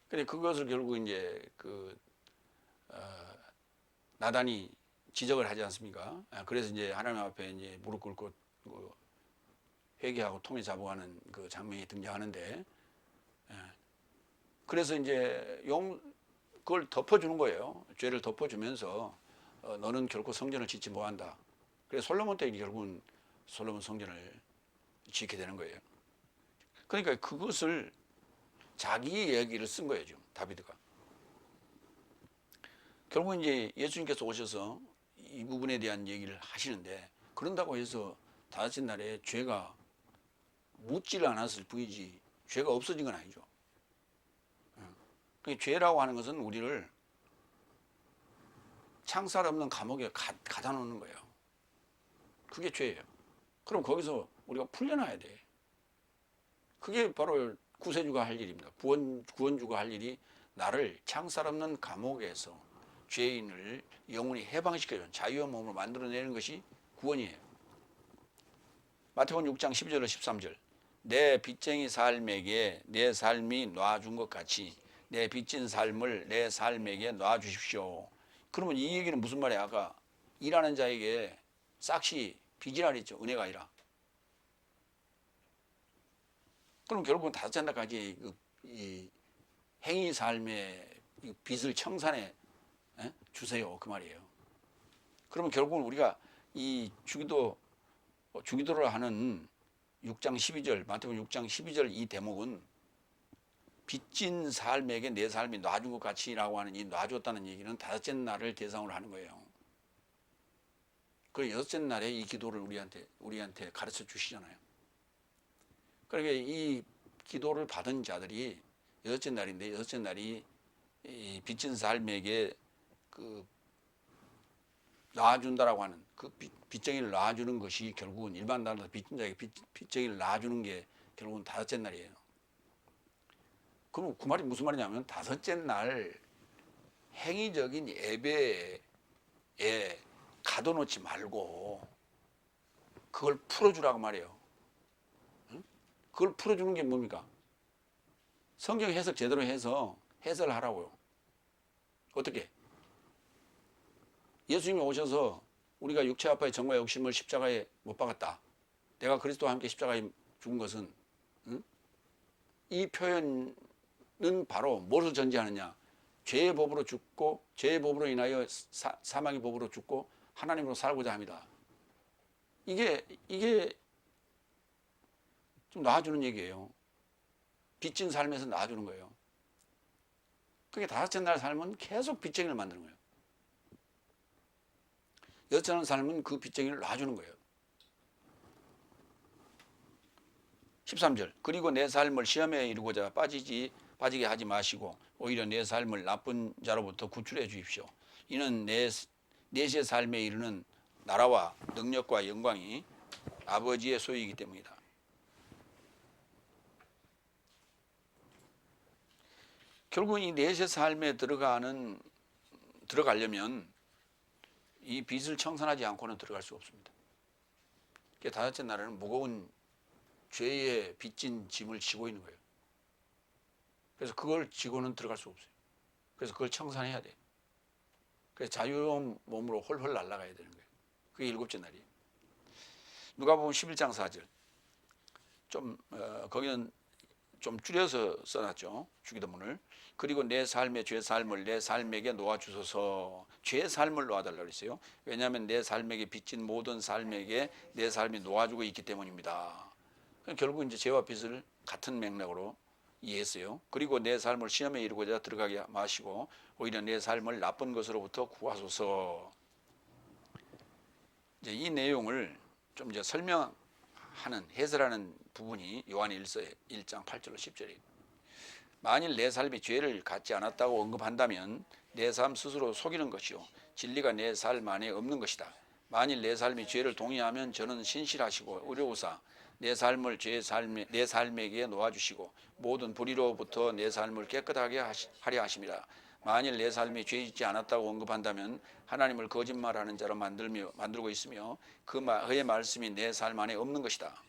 근데 그것을 결국 이제 나단이 지적을 하지 않습니까? 그래서 이제 하나님 앞에 이제 무릎 꿇고 회개하고 통에 잡아가는 그 장면이 등장하는데, 그래서 이제 그걸 덮어주는 거예요. 죄를 덮어주면서 너는 결코 성전을 짓지 못한다. 그래서 솔로몬 때 결국은 솔로몬 성전을 짓게 되는 거예요. 그러니까 그것을 자기 얘기를 쓴 거예요, 지금 다비드가. 결국 이제 예수님께서 오셔서 이 부분에 대한 얘기를 하시는데, 그런다고 해서 다섯째 날에 죄가 묻지를 않았을 뿐이지 죄가 없어진 건 아니죠. 그 죄라고 하는 것은 우리를 창살 없는 감옥에 가다 놓는 거예요. 그게 죄예요. 그럼 거기서 우리가 풀려나야 돼. 그게 바로 구세주가 할 일입니다. 구원주가 할 일이 나를 창살 없는 감옥에서 죄인을 영원히 해방시켜주는 자유의 몸으로 만들어내는 것이 구원이에요. 마태복음 6장 12절로 13절. 내 빚쟁이 삶에게 내 삶이 놔준 것 같이 내 빚진 삶을 내 삶에게 놔주십시오. 그러면 이 얘기는 무슨 말이야? 아까 일하는 자에게 싹시 빚이라 그랬죠. 은혜가 아니라. 그럼 결국은 다섯째 날까지 이 행위 삶의 빚을 청산해 주세요. 그 말이에요. 그러면 결국은 우리가 이 주기도를 하는 6장 12절, 마태복음 6장 12절 이 대목은 빚진 삶에게 내 삶이 놔준 것 같이라고 하는 이 놔줬다는 얘기는 다섯째 날을 대상으로 하는 거예요. 그리고 여섯째 날에 이 기도를 우리한테 가르쳐 주시잖아요. 그러니까 이 기도를 받은 자들이 여섯째 날인데 여섯째 날이 이 빚진 삶에게 그 놔준다라고 하는 그 빚쟁이를 놔주는 것이 결국은 일반 단어로 빚진 자에게 빚쟁이를 놔주는 게 결국은 다섯째 날이에요. 그럼 그 말이 무슨 말이냐면 다섯째 날 행위적인 예배에 가둬놓지 말고 그걸 풀어주라고 말이에요. 그걸 풀어주는 게 뭡니까? 성경 해석 제대로 해서 해설을 하라고요. 어떻게? 예수님이 오셔서 우리가 육체 아파의 정과 욕심을 십자가에 못 박았다. 내가 그리스도와 함께 십자가에 죽은 것은 이 표현은 바로 무엇을 전제하느냐? 죄의 법으로 죽고 죄의 법으로 인하여 사망의 법으로 죽고 하나님으로 살고자 합니다. 이게 좀 놔주는 얘기예요. 빚진 삶에서 놔주는 거예요. 그게 다섯째 날 삶은 계속 빚쟁이를 만드는 거예요. 여섯째 날 삶은 그 빚쟁이를 놔주는 거예요. 13절 그리고 내 삶을 시험에 이르고자 빠지게 하지 마시고 오히려 내 삶을 나쁜 자로부터 구출해 주십시오. 이는 내세 삶에 이르는 나라와 능력과 영광이 아버지의 소유이기 때문이다. 결국 이 내세 삶에 들어가려면 이 빚을 청산하지 않고는 들어갈 수 없습니다. 다섯째 날에는 무거운 죄의 빚진 짐을 지고 있는 거예요. 그래서 그걸 지고는 들어갈 수 없어요. 그래서 그걸 청산해야 돼. 그래서 자유로운 몸으로 홀홀 날아가야 되는 거예요. 그게 일곱째 날이에요. 누가복음 11장 4절. 거기는 좀 줄여서 써놨죠. 주기도문을. 그리고 내 삶의 죄 삶을 내 삶에게 놓아주소서. 죄 삶을 놓아달라고 그랬어요. 왜냐하면 내 삶에게 빚진 모든 삶에게 내 삶이 놓아주고 있기 때문입니다. 결국 이제 죄와 빚을 같은 맥락으로 이해했어요. 그리고 내 삶을 시험에 이르고자 들어가게 마시고 오히려 내 삶을 나쁜 것으로부터 구하소서. 이제 이 내용을 좀 이제 해설하는 부분이 요한 1장 8절로 10절이에요. 만일 내 삶이 죄를 갖지 않았다고 언급한다면 내 삶 스스로 속이는 것이요 진리가 내 삶 안에 없는 것이다. 만일 내 삶이 죄를 동의하면 저는 신실하시고 의로우사 내 삶을 내 삶에게 놓아주시고 모든 불의로부터 내 삶을 깨끗하게 하려 하십니다. 만일 내 삶이 죄 짓지 않았다고 언급한다면 하나님을 거짓말하는 자로 만들고 있으며 그의 말씀이 내 삶 안에 없는 것이다.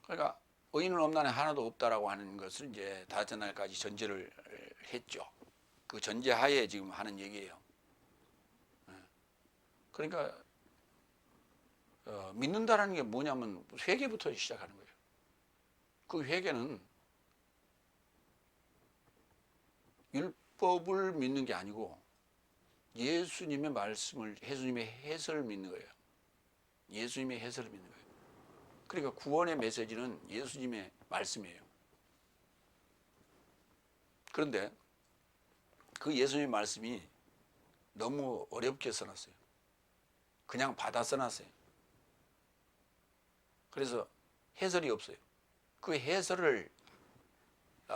그러니까 의인은 없나니 하나도 없다라고 하는 것을 이제 다섯째 날까지 전제를 했죠. 그 전제하에 지금 하는 얘기예요. 그러니까 믿는다라는 게 뭐냐면 회개부터 시작하는 거예요. 그 회개는 율법을 믿는 게 아니고 예수님의 말씀을 예수님의 해설을 믿는 거예요. 예수님의 해설을 믿는 거예요. 그러니까 구원의 메시지는 예수님의 말씀이에요. 그런데 그 예수님의 말씀이 너무 어렵게 써놨어요. 그냥 받아 써놨어요. 그래서 해설이 없어요. 그 해설을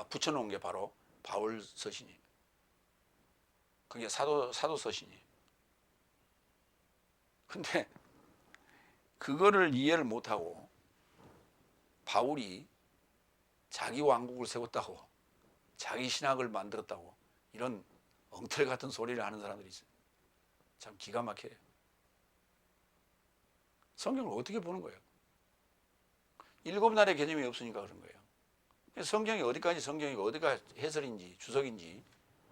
붙여놓은 게 바로 바울 서신이에요. 그게 사도 서신이에요. 근데 그거를 이해를 못하고 바울이 자기 왕국을 세웠다고 자기 신학을 만들었다고 이런 엉터리 같은 소리를 하는 사람들이 있어요. 참 기가 막혀요. 성경을 어떻게 보는 거예요? 7날의 개념이 없으니까 그런 거예요. 성경이 어디까지 성경이고 어디가 해설인지 주석인지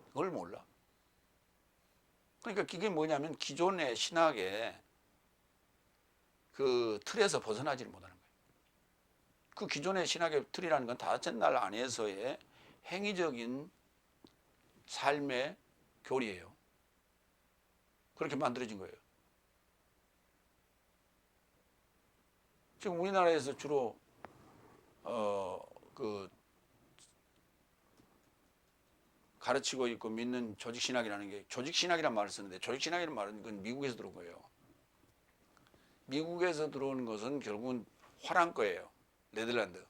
그걸 몰라. 그러니까 이게 뭐냐면 기존의 신학의 그 틀에서 벗어나지를 못하는 거예요. 그 기존의 신학의 틀이라는 건 다섯째 날 안에서의 행위적인 삶의 교리예요. 그렇게 만들어진 거예요. 지금 우리나라에서 주로 그 가르치고 있고 믿는 조직신학이라는 게 조직신학이라는 말을 쓰는데 조직신학이라는 말은 그건 미국에서 들어온 거예요. 미국에서 들어오는 것은 결국은 화랑 거예요. 네덜란드.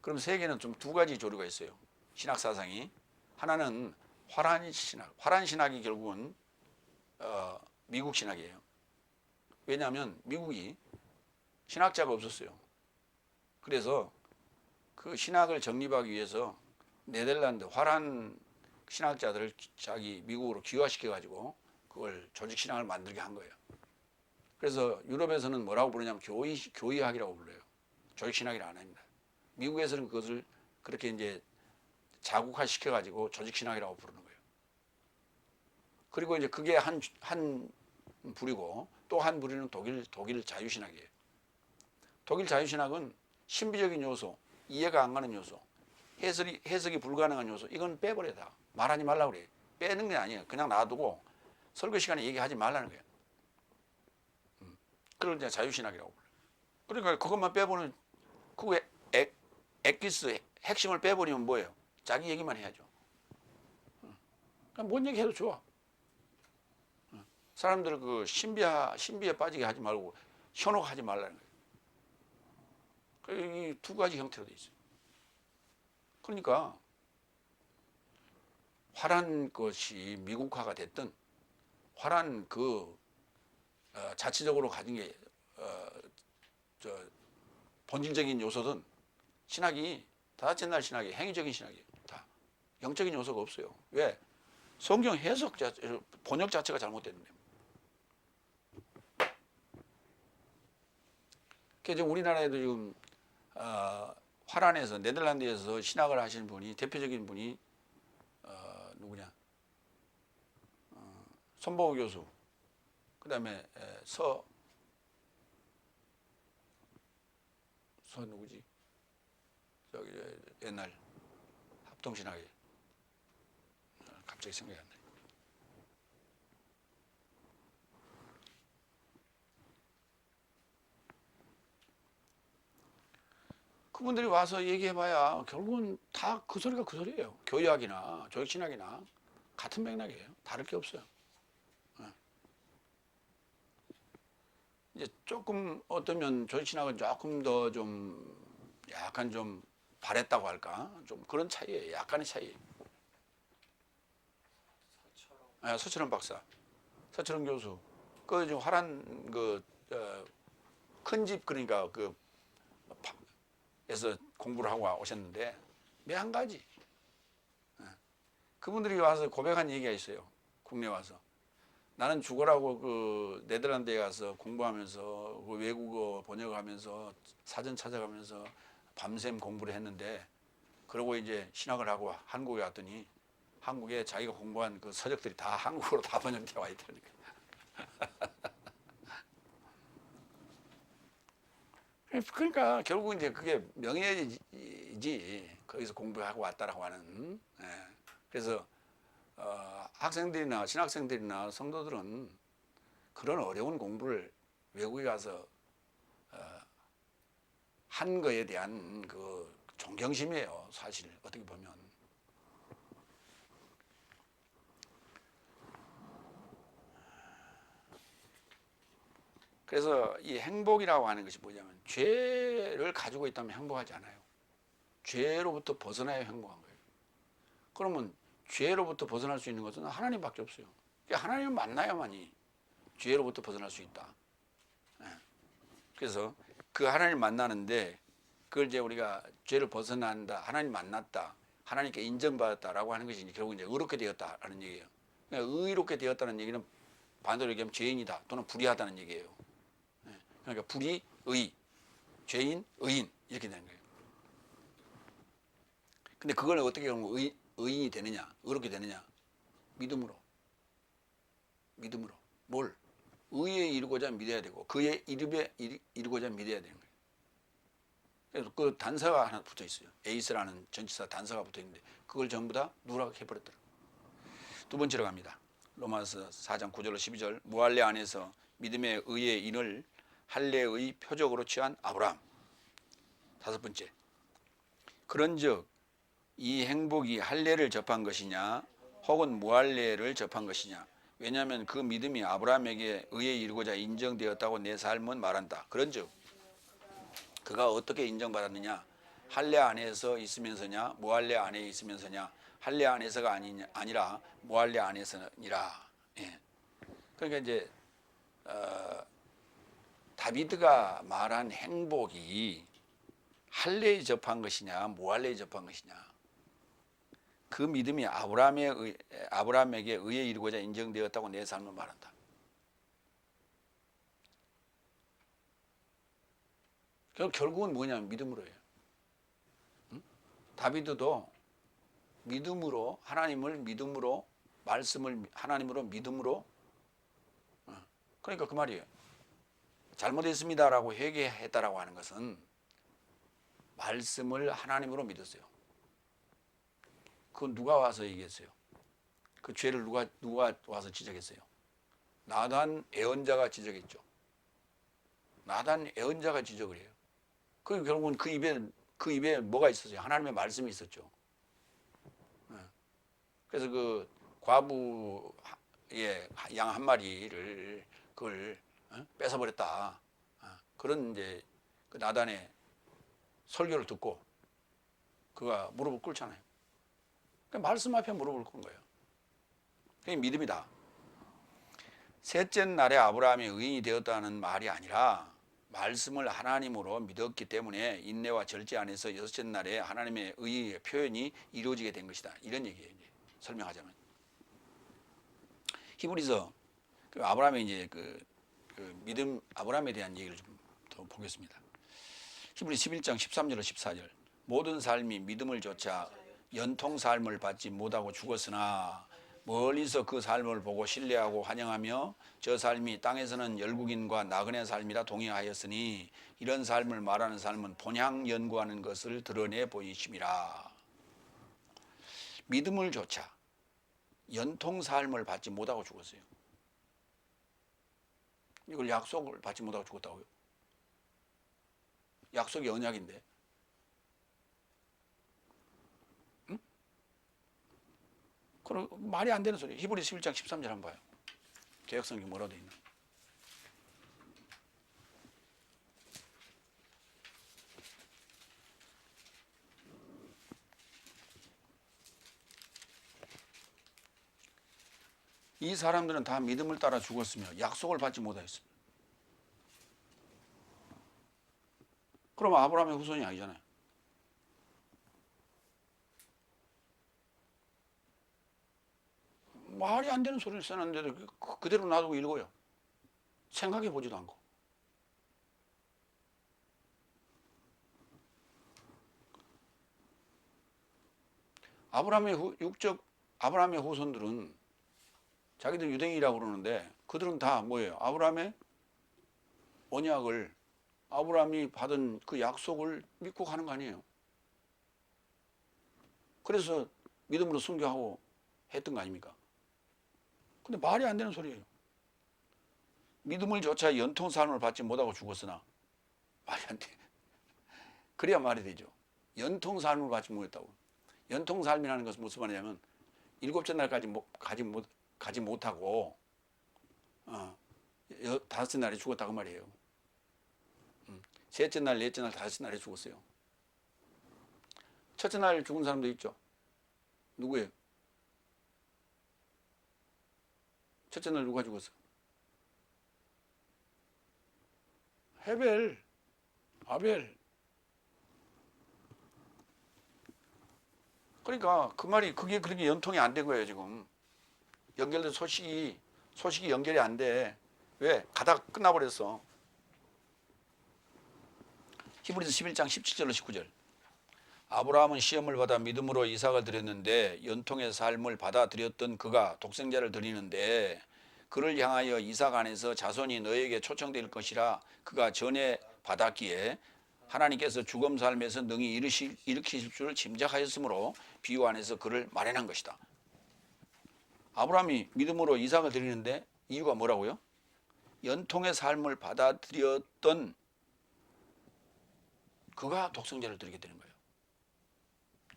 그럼 세계는 좀 두 가지 조류가 있어요. 신학 사상이. 하나는 화란 신학. 화란 신학이 결국은 미국 신학이에요. 왜냐하면 미국이 신학자가 없었어요. 그래서 그 신학을 정립하기 위해서 네덜란드 화란 신학자들을 자기 미국으로 귀화시켜 가지고 그걸 조직 신학을 만들게 한 거예요. 그래서 유럽에서는 뭐라고 부르냐면 교의학이라고 불러요. 조직 신학이라 안 합니다. 미국에서는 그것을 그렇게 이제 자국화 시켜 가지고 조직 신학이라고 부르는 거예요. 그리고 이제 그게 한 부류고 또 한 부류는 독일 자유신학이에요. 독일 자유신학은 신비적인 요소, 이해가 안 가는 요소, 해석이 불가능한 요소, 이건 빼버려 다. 말하지 말라고 그래요. 빼는 게 아니에요. 그냥 놔두고 설교 시간에 얘기하지 말라는 거예요. 그걸 이제 자유신학이라고 불러요. 그러니까 그것만 빼버리면 그 엑기스 핵심을 빼버리면 뭐예요? 자기 얘기만 해야죠. 그냥 뭔 얘기해도 좋아. 사람들 그 신비에 빠지게 하지 말고 현혹하지 말라는 거예요. 이 두 가지 형태로 돼 있어요. 그러니까 화란 것이 미국화가 됐든 화란 그 자체적으로 가진 게 본질적인 요소든 신학이 다섯째 날 신학이 행위적인 신학이에요. 다 영적인 요소가 없어요. 왜? 성경 해석 번역 자체가 잘못됐는데. 그래서 우리나라에도 지금 화란에서 네덜란드에서 신학을 하시는 분이 대표적인 분이 누구냐? 손보호 교수. 그다음에 서 누구지? 저기 옛날 합동신학에 갑자기 생각이 안 나요. 그분들이 와서 얘기해봐야 결국은 다 그 소리가 그 소리예요. 교의학이나 조직신학이나 같은 맥락이에요. 다를 게 없어요. 이제 조금 어떠면 조직신학은 조금 더 좀 약간 좀 바랬다고 할까? 좀 그런 차이예요. 약간의 차이. 서철원 박사, 서철원 교수. 그 좀 화란 큰 집 그러니까 에서 공부를 하고 오셨는데 매 한 가지. 그분들이 와서 고백한 얘기가 있어요. 국내 와서. 나는 죽어라고 그 네덜란드에 가서 공부하면서 그 외국어 번역하면서 사전 찾아가면서 밤샘 공부를 했는데 그러고 이제 신학을 하고 한국에 왔더니 한국에 자기가 공부한 그 서적들이 다 한국어로 다 번역되어 와 있다니까. 그러니까 결국 이제 그게 명예지 거기서 공부하고 왔다라고 하는. 그래서 학생들이나 신학생들이나 성도들은 그런 어려운 공부를 외국에 가서 한 거에 대한 그 존경심이에요. 사실 어떻게 보면. 그래서 이 행복이라고 하는 것이 뭐냐면 죄를 가지고 있다면 행복하지 않아요. 죄로부터 벗어나야 행복한 거예요. 그러면 죄로부터 벗어날 수 있는 것은 하나님밖에 없어요. 하나님을 만나야만이 죄로부터 벗어날 수 있다. 그래서 그 하나님을 만나는데 그걸 이제 우리가 죄를 벗어난다, 하나님 만났다, 하나님께 인정받았다라고 하는 것이 결국 이제 의롭게 되었다라는 얘기예요. 그러니까 의롭게 되었다는 얘기는 반대로 얘기하면 죄인이다 또는 불의하다는 얘기예요. 그러니까 불의, 의, 죄인, 의인 이렇게 되는 거예요. 근데 그걸 어떻게 하면 의인이 되느냐, 의롭게 되느냐? 믿음으로. 믿음으로. 뭘? 의에 이르고자 믿어야 되고 그의 이름에 이르고자 믿어야 되는 거예요. 그래서 그 단서가 하나 붙어 있어요. 에이스라는 전치사 단서가 붙어 있는데 그걸 전부 다 누락해버렸더라고요. 두 번째로 갑니다. 로마서 4장 9절로 12절. 무할례 안에서 믿음의 의의 인을 할례의 표적으로 취한 아브라함. 다섯 번째. 그런즉 이 행복이 할례를 접한 것이냐 혹은 무할례를 접한 것이냐. 왜냐하면 그 믿음이 아브라함에게 의에 이르고자 인정되었다고 내 삶은 말한다. 그런즉 그가 어떻게 인정받았느냐? 할례 안에서 있으면서냐 무할례 안에 있으면서냐? 할례 안에서가 아니라 무할례 안에서니라. 예. 그러니까 이제 다비드가 말한 행복이 할례에 접한 것이냐 무할례에 접한 것이냐. 그 믿음이 아브라함에게 의에 이르고자 인정되었다고 내 삶을 말한다. 결국은 뭐냐면 믿음으로 해요. 응? 다비드도 믿음으로 하나님을 믿음으로 말씀을 하나님으로 믿음으로 그러니까 그 말이에요. 잘못했습니다라고 회개했다라고 하는 것은 말씀을 하나님으로 믿었어요. 그건 누가 와서 얘기했어요? 그 죄를 누가 와서 지적했어요? 나단 애언자가 지적했죠. 나단 애언자가 지적을 해요. 그 결국은 그 입에 뭐가 있었어요? 하나님의 말씀이 있었죠. 그래서 그 과부의 양 한 마리를 그걸 뺏어버렸다. 그런 이제 그 나단의 설교를 듣고 그가 무릎을 꿇잖아요. 그러니까 말씀 앞에 무릎을 꿇은 거예요. 그게 믿음이다. 셋째 날에 아브라함이 의인이 되었다는 말이 아니라 말씀을 하나님으로 믿었기 때문에 인내와 절제 안에서 여섯째 날에 하나님의 의의 표현이 이루어지게 된 것이다. 이런 얘기예요. 이제 설명하자면 히브리서 그 아브라함의 이제 그 믿음 아브라함에 대한 얘기를 좀 더 보겠습니다. 히브리 11장 13절로 14절. 모든 삶이 믿음을 조차 연통 삶을 받지 못하고 죽었으나 멀리서 그 삶을 보고 신뢰하고 환영하며 저 삶이 땅에서는 열국인과 나그네 삶이라 동의하였으니 이런 삶을 말하는 삶은 본향 연구하는 것을 드러내 보이심이라. 믿음을 조차 연통 삶을 받지 못하고 죽었어요. 이걸 약속을 받지 못하고 죽었다고요? 약속이 언약인데. 응? 그럼 말이 안 되는 소리예요. 히브리 11장 13절 한번 봐요. 개역성경이 뭐라고 되어 있나? 이 사람들은 다 믿음을 따라 죽었으며 약속을 받지 못하였습니다. 그럼 아브라함의 후손이 아니잖아요. 말이 안 되는 소리를 써놨는데도 그대로 놔두고 읽어요. 생각해 보지도 않고. 아브라함의 후손들은 자기들 유대인이라고 그러는데 그들은 다 뭐예요? 아브라함의 언약을 아브라함이 받은 그 약속을 믿고 가는 거 아니에요. 그래서 믿음으로 순교하고 했던 거 아닙니까? 근데 말이 안 되는 소리예요. 믿음을 조차 연통 삶을 받지 못하고 죽었으나 말이 안 돼. 그래야 말이 되죠. 연통 삶을 받지 못했다고. 연통 삶이라는 것은 무슨 말이냐면 일곱째 날까지 가지 못하고 다섯째 날에 죽었다고 말이에요. 셋째 날, 넷째 날, 다섯째 날에 죽었어요. 첫째 날 죽은 사람도 있죠. 누구예요? 첫째 날 누가 죽었어? 헤벨, 아벨. 그러니까 그 말이 그게 그렇게 연통이 안 된 거예요 지금. 연결된 소식이 연결이 안 돼. 왜? 가다가 끝나버렸어. 히브리서 11장 17절로 19절. 아브라함은 시험을 받아 믿음으로 이삭을 드렸는데 연통의 삶을 받아들였던 그가 독생자를 드리는데 그를 향하여 이삭 안에서 자손이 너에게 초청될 것이라 그가 전에 받았기에 하나님께서 죽음 삶에서 능히 일으키실 줄을 짐작하였으므로 비유 안에서 그를 마련한 것이다. 아브라함이 믿음으로 이삭을 드리는데 이유가 뭐라고요? 연통의 삶을 받아들였던 그가 독생자를 드리게 되는 거예요.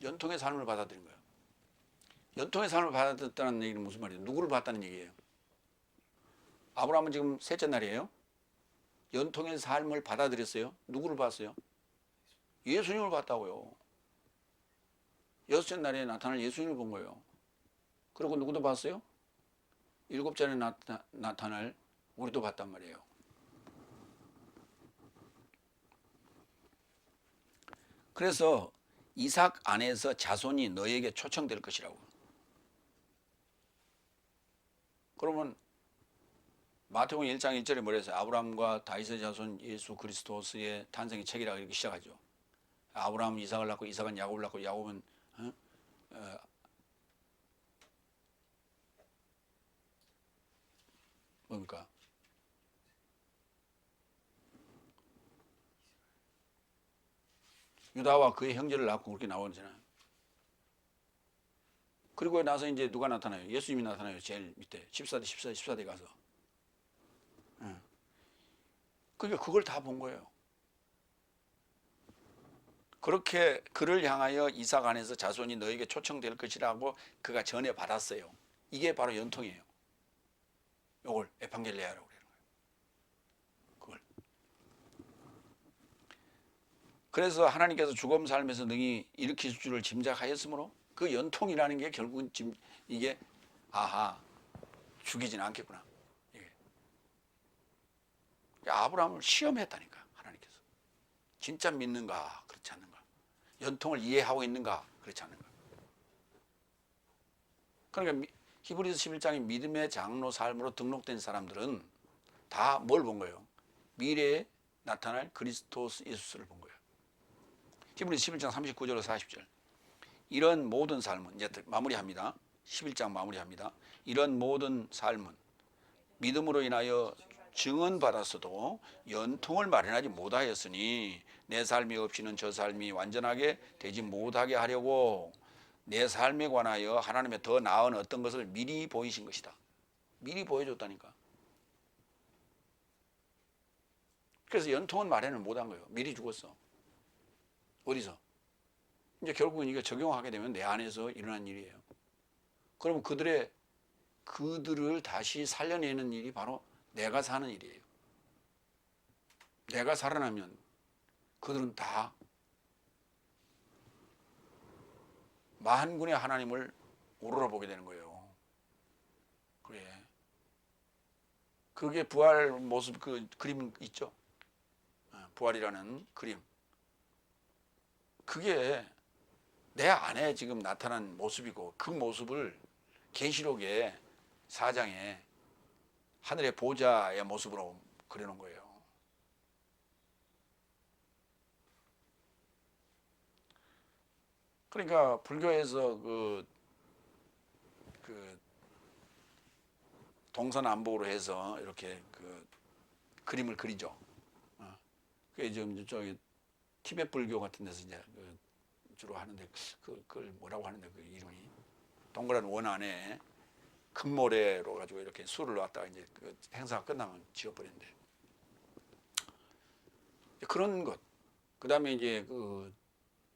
연통의 삶을 받아들인 거예요. 연통의 삶을 받아들였다는 얘기는 무슨 말이에요? 누구를 봤다는 얘기예요? 아브라함은 지금 셋째 날이에요. 연통의 삶을 받아들였어요. 누구를 봤어요? 예수님을 봤다고요. 여섯째 날에 나타날 예수님을 본 거예요. 그리고 누구도 봤어요? 일곱째 날에 나타날 우리도 봤단 말이에요. 그래서 이삭 안에서 자손이 너에게 초청될 것이라고. 그러면 마태복음 1장 1절에 뭐라 했어요? 아브라함과 다윗의 자손 예수 그리스도스의 탄생의 책이라고 이렇게 시작하죠. 아브라함은 이삭을 낳고 이삭은 야곱을 낳고 야곱은 뭡니까? 유다와 그의 형제를 낳고 그렇게 나오잖아요. 그리고 나서 이제 누가 나타나요? 예수님이 나타나요. 제일 밑에 14대 가서. 그러니까 그걸 다 본 거예요. 그렇게 그를 향하여 이삭 안에서 자손이 너에게 초청될 것이라고 그가 전에 받았어요. 이게 바로 연통이에요. 이걸 에반겔리아라고 그러는 거예요. 그걸. 그래서 하나님께서 죽음 삶에서 능히 일으키실 줄을 짐작하였으므로 그 연통이라는 게 결국은 이게 죽이진 않겠구나. 이게. 아브라함을 시험했다니까 하나님께서. 진짜 믿는가 그렇지 않는가. 연통을 이해하고 있는가 그렇지 않는가. 그러니까 히브리서 11장의 믿음의 장로 삶으로 등록된 사람들은 다 뭘 본 거예요? 미래에 나타날 그리스도 예수를 본 거예요. 히브리서 11장 39절로 40절. 이런 모든 삶은 이제 마무리합니다. 11장 마무리합니다. 이런 모든 삶은 믿음으로 인하여 증언받았어도 연통을 마련하지 못하였으니 내 삶이 없이는 저 삶이 완전하게 되지 못하게 하려고 내 삶에 관하여 하나님의 더 나은 어떤 것을 미리 보이신 것이다. 미리 보여줬다니까. 그래서 연통은 마련을 못한 거예요. 미리 죽었어. 어디서? 이제 결국은 이거 적용하게 되면 내 안에서 일어난 일이에요. 그러면 그들을 다시 살려내는 일이 바로 내가 사는 일이에요. 내가 살아나면 그들은 다 만군의 하나님을 우러러보게 되는 거예요. 그래. 그게 부활 모습 그 그림 있죠? 부활이라는 그림. 그게 내 안에 지금 나타난 모습이고 그 모습을 계시록의 4장에 하늘의 보좌의 모습으로 그려놓은 거예요. 그러니까 불교에서 그 동서남북으로 해서 이렇게 그 그림을 그리죠. 그게 지금 저기 티베트 불교 같은 데서 이제 주로 하는데 그걸 뭐라고 하는데 그 이름이 동그란 원 안에 큰 모래로 가지고 이렇게 술을 놨다가 이제 그 행사가 끝나면 지워버린대. 그런 것. 그 다음에 이제 그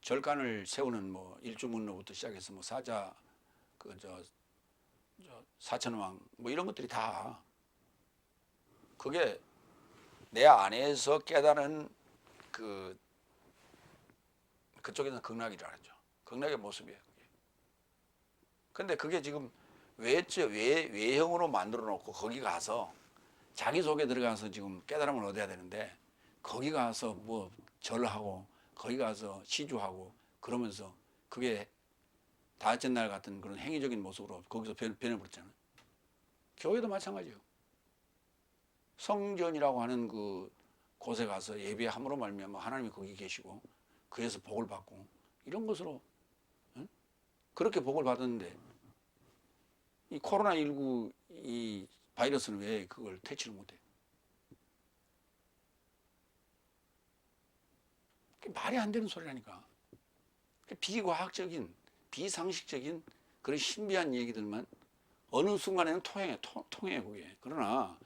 절간을 세우는 뭐 일주문로부터 시작해서 뭐 사자 사천왕 뭐 이런 것들이 다 그게 내 안에서 깨달은 그쪽에서는 극락이라 하죠. 극락의 모습이에요. 근데 그게 지금 외형으로 만들어 놓고 거기 가서 자기 속에 들어가서 지금 깨달음을 얻어야 되는데 거기 가서 뭐 절하고 거기 가서 시주하고 그러면서 그게 다섯째 날 같은 그런 행위적인 모습으로 거기서 변해버렸잖아요. 교회도 마찬가지예요. 성전이라고 하는 그 곳에 가서 예배함으로 말미암아 하나님이 거기 계시고 그에서 복을 받고 이런 것으로 그렇게 복을 받았는데 이 코로나19 이 바이러스는 왜 그걸 퇴치를 못해? 말이 안 되는 소리라니까. 비과학적인, 비상식적인 그런 신비한 얘기들만 어느 순간에는 통해 그게. 그러나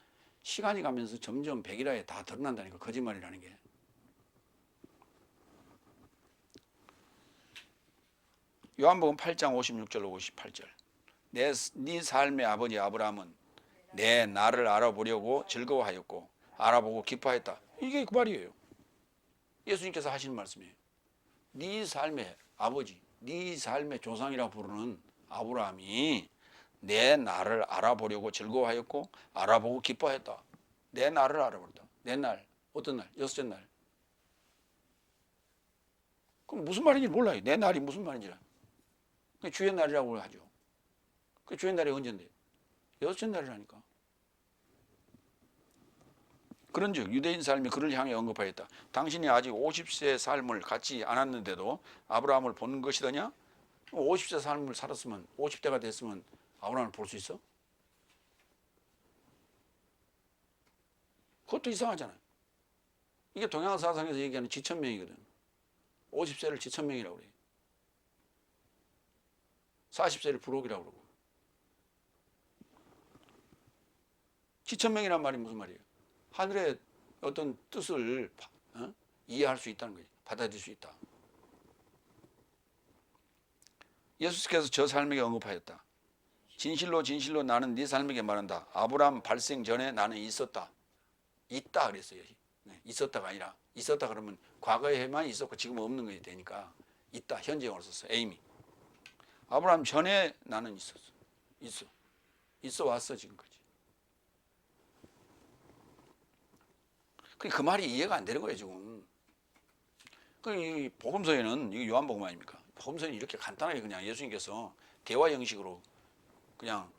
시간이 가면서 점점 백일화에 다 드러난다니까, 거짓말이라는 게. 요한복음 8장 56절로 58절. 네 삶의 아버지 아브라함은 내 나를 알아보려고 즐거워하였고 알아보고 기뻐했다. 이게 그 말이에요. 예수님께서 하시는 말씀이에요. 네 삶의 아버지, 네 삶의 조상이라고 부르는 아브라함이 내 나를 알아보려고 즐거워하였고 알아보고 기뻐했다. 내 나를 알아보다. 내 날, 어떤 날? 여섯째 날. 그럼 무슨 말인지 몰라요. 내 날이 무슨 말인지. 주의 날이라고 하죠. 그 주의 날이 언제인데? 여섯째 날이라니까. 그런즉 유대인 삶이 그를 향해 언급하였다. 당신이 아직 50세 삶을 갖지 않았는데도 아브라함을 본 것이더냐? 50세 삶을 살았으면 50대가 됐으면 아브라함을 볼 수 있어? 그것도 이상하잖아요. 이게 동양 사상에서 얘기하는 지천명이거든. 50세를 지천명이라고 그래요. 40세를 불혹이라고 그러고. 지천명이란 말이 무슨 말이에요? 하늘의 어떤 뜻을 이해할 수 있다는 거지. 받아들일 수 있다. 예수께서 저 삶에게 언급하였다. 진실로 진실로 나는 네 삶에게 말한다. 아브라함 발생 전에 나는 있었다. 있다 그랬어요. 있었다가 아니라 있었다 그러면 과거에만 있었고 지금 없는 것이 되니까 있다. 현재형으로 썼어. 에이미. 아브라함 전에 나는 있었어. 있어 왔어 지금까지. 그 말이 이해가 안 되는 거예요 지금. 이 복음서에는 이게 요한복음 아닙니까? 복음서는 이렇게 간단하게 그냥 예수님께서 대화 형식으로 그냥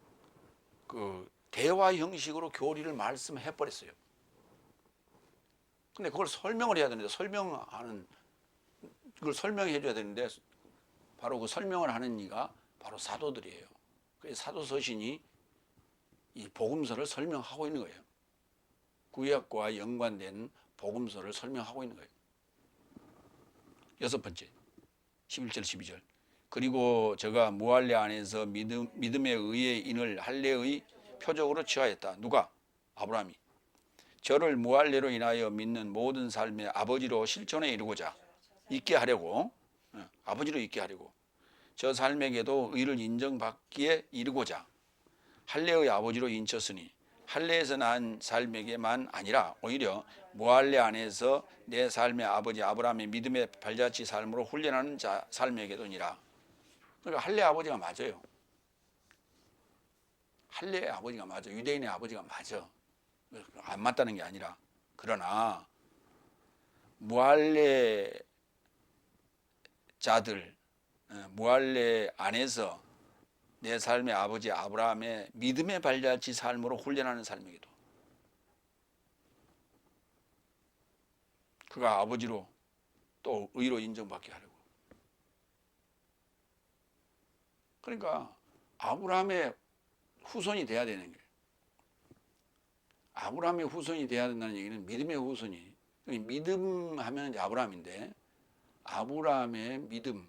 그 대화 형식으로 교리를 말씀해 버렸어요. 근데 그걸 설명을 해야 되는데 그걸 설명해 줘야 되는데 바로 그 설명을 하는 이가 바로 사도들이에요. 그래서 사도 서신이 이 복음서를 설명하고 있는 거예요. 구약과 연관된 복음서를 설명하고 있는 거예요. 여섯 번째, 11절 12절. 그리고 저가 무할례 안에서 믿음에 의해 인을 할례의 표적으로 취하였다. 누가? 아브라함이. 저를 무할례로 인하여 믿는 모든 삶의 아버지로 실존에 이루고자 있게 하려고, 아버지로 있게 하려고, 저 삶에게도 의를 인정받기에 이르고자 할례의 아버지로 인쳤으니 할례에서 난 삶에게만 아니라 오히려 무할례 안에서 내 삶의 아버지 아브라함의 믿음의 발자취 삶으로 훈련하는 자 삶에게도니라. 그러니까 할례 아버지가 맞아요. 할례의 아버지가 맞아. 유대인의 아버지가 맞아. 안 맞다는 게 아니라. 그러나 무할례자들, 무할례 안에서 내 삶의 아버지 아브라함의 믿음의 발자취 삶으로 훈련하는 삶에게도 그가 아버지로 또 의로 인정받게 하려고. 그러니까 아브라함의 후손이 돼야 되는 거예요. 아브라함의 후손이 돼야 된다는 얘기는 믿음의 후손이. 믿음 하면 이제 아브라함인데 아브라함의 믿음,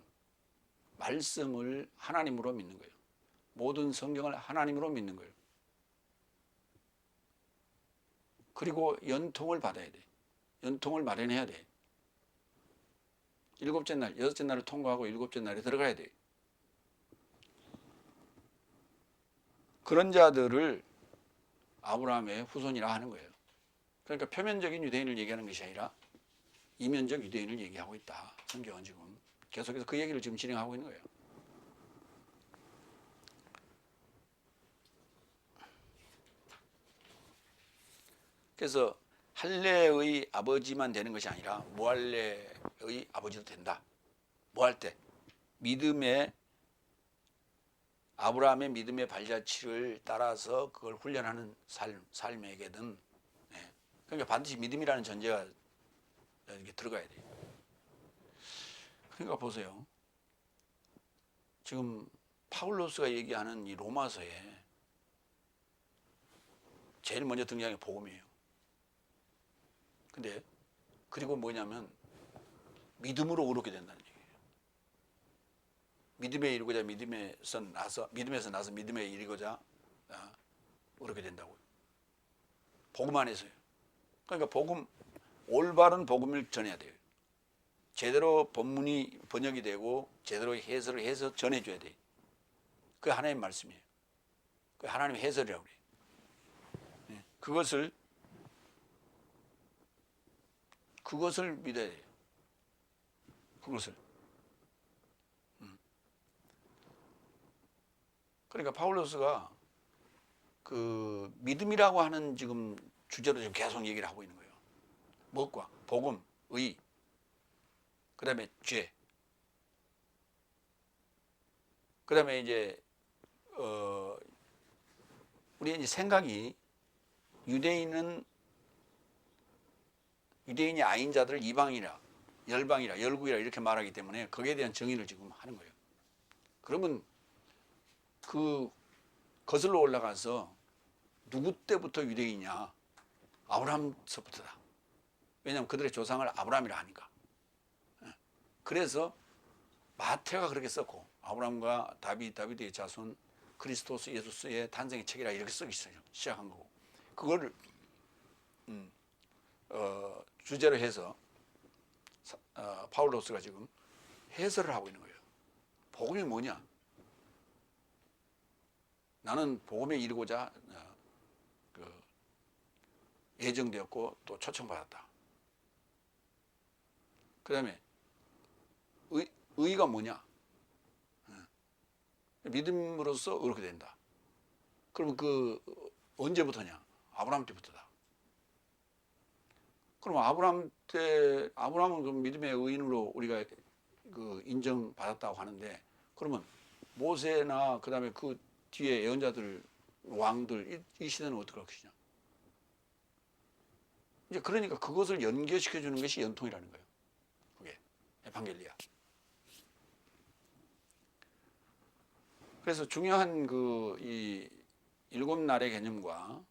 말씀을 하나님으로 믿는 거예요. 모든 성경을 하나님으로 믿는 거예요. 그리고 연통을 받아야 돼. 연통을 마련해야 돼. 일곱째 날, 여섯째 날을 통과하고 일곱째 날에 들어가야 돼. 그런 자들을 아브라함의 후손이라 하는 거예요. 그러니까 표면적인 유대인을 얘기하는 것이 아니라 이면적 유대인을 얘기하고 있다. 성경은 지금 계속해서 그 얘기를 지금 진행하고 있는 거예요. 그래서 할례의 아버지만 되는 것이 아니라 무할례의 아버지도 된다. 뭐 할 때? 아브라함의 믿음의 발자취를 따라서 그걸 훈련하는 삶에게든. 그러니까 반드시 믿음이라는 전제가 이게 들어가야 돼요. 그러니까 보세요. 지금 파울로스가 얘기하는 이 로마서에 제일 먼저 등장한 게 복음이에요. 근데 그리고 뭐냐면 믿음으로 의롭게 된다는 얘기예요. 믿음에 이르고자 믿음에서 나서 믿음에 이르고자 의롭게 된다고요. 복음 안에서요. 그러니까 올바른 복음을 전해야 돼요. 제대로 본문이 번역이 되고 제대로 해설을 해서 전해줘야 돼요. 그게 하나님의 말씀이에요. 그게 하나님의 해설이라고 그래요. 네. 그것을 믿어야 돼요. 그것을. 그러니까 파울로스가 그 믿음이라고 하는 지금 주제로 지금 계속 얘기를 하고 있는 거예요. 무엇과? 복음, 의, 그 다음에 죄. 그 다음에 이제, 우리 이제 생각이 유대인이 아닌 자들을 이방이라, 열방이라, 열국이라 이렇게 말하기 때문에 거기에 대한 정의를 지금 하는 거예요. 그러면 그 거슬러 올라가서 누구 때부터 유대인이냐? 아브라함서부터다. 왜냐하면 그들의 조상을 아브라함이라 하니까. 그래서 마태가 그렇게 썼고 아브라함과 다윗의 자손 그리스도스 예수스의 탄생의 책이라 이렇게 쓰기 시작한 거고 그거를 주제로 해서 파울로스가 지금 해설을 하고 있는 거예요. 복음이 뭐냐? 나는 복음에 이르고자 예정되었고 또 초청받았다. 그 다음에 의가 뭐냐? 믿음으로써 의롭게 된다. 그러면 그 언제부터냐? 아브라함 때부터다. 그럼 아브라함은 그 믿음의 의인으로 우리가 그 인정받았다고 하는데 그러면 모세나 그 다음에 그 뒤에 예언자들 왕들 이 시대는 어떻게 할 것이냐? 이제 그러니까 그것을 연결시켜 주는 것이 연통이라는 거예요. 그게 에반겔리아. 그래서 중요한 이 7날의 개념과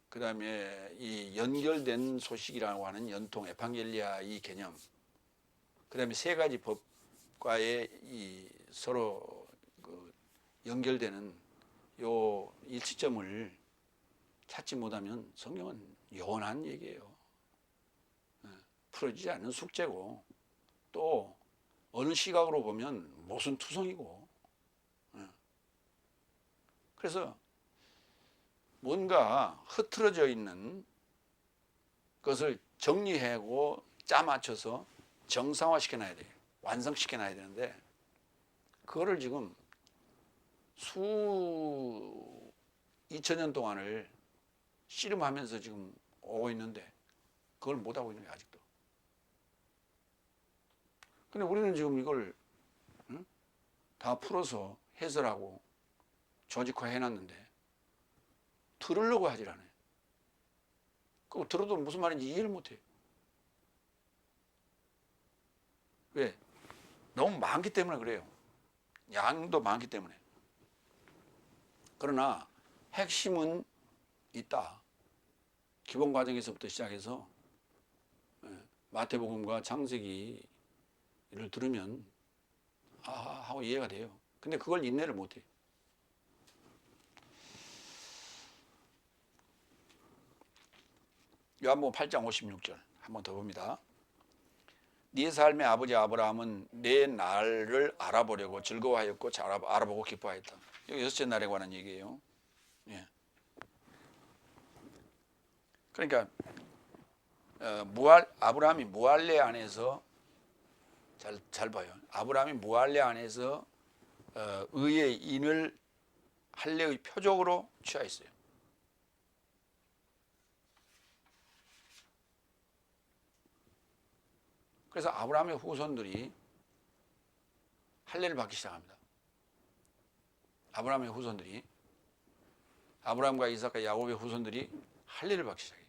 그 다음에 이 연결된 소식이라고 하는 연통, 에반겔리아 이 개념, 그 다음에 세 가지 법과의 이 서로 그 연결되는 요 일치점을 찾지 못하면 성경은 요원한 얘기예요. 풀어지지 않는 숙제고 또 어느 시각으로 보면 모순투성이고 그래서 뭔가 흐트러져 있는 것을 정리하고 짜맞춰서 정상화시켜놔야 돼요. 완성시켜놔야 되는데 그거를 지금 2000년 동안을 씨름하면서 지금 오고 있는데 그걸 못하고 있는 거예요. 아직도. 근데 우리는 지금 이걸 다 풀어서 해설하고 조직화 해놨는데 들으려고 하질 않아요. 그거 들어도 무슨 말인지 이해를 못해요. 왜? 너무 많기 때문에 그래요. 양도 많기 때문에. 그러나 핵심은 있다. 기본 과정에서부터 시작해서 마태복음과 창세기를 들으면 아하 하고 이해가 돼요. 근데 그걸 인내를 못해요. 요한복음 8장 56절 한 번 더 봅니다. 네 삶의 아버지 아브라함은 내 날을 알아보려고 즐거워하였고 알아보고 기뻐하였다. 여기 여섯째 날에 관한 얘기예요. 예. 그러니까 아브라함이 무할레 안에서 잘 봐요. 아브라함이 무할레 안에서 의의 인을 할례의 표적으로 취하였어요. 그래서 아브라함의 후손들이 할례를 받기 시작합니다. 아브라함의 후손들이 아브라함과 이삭과 야곱의 후손들이 할례를 받기 시작해요.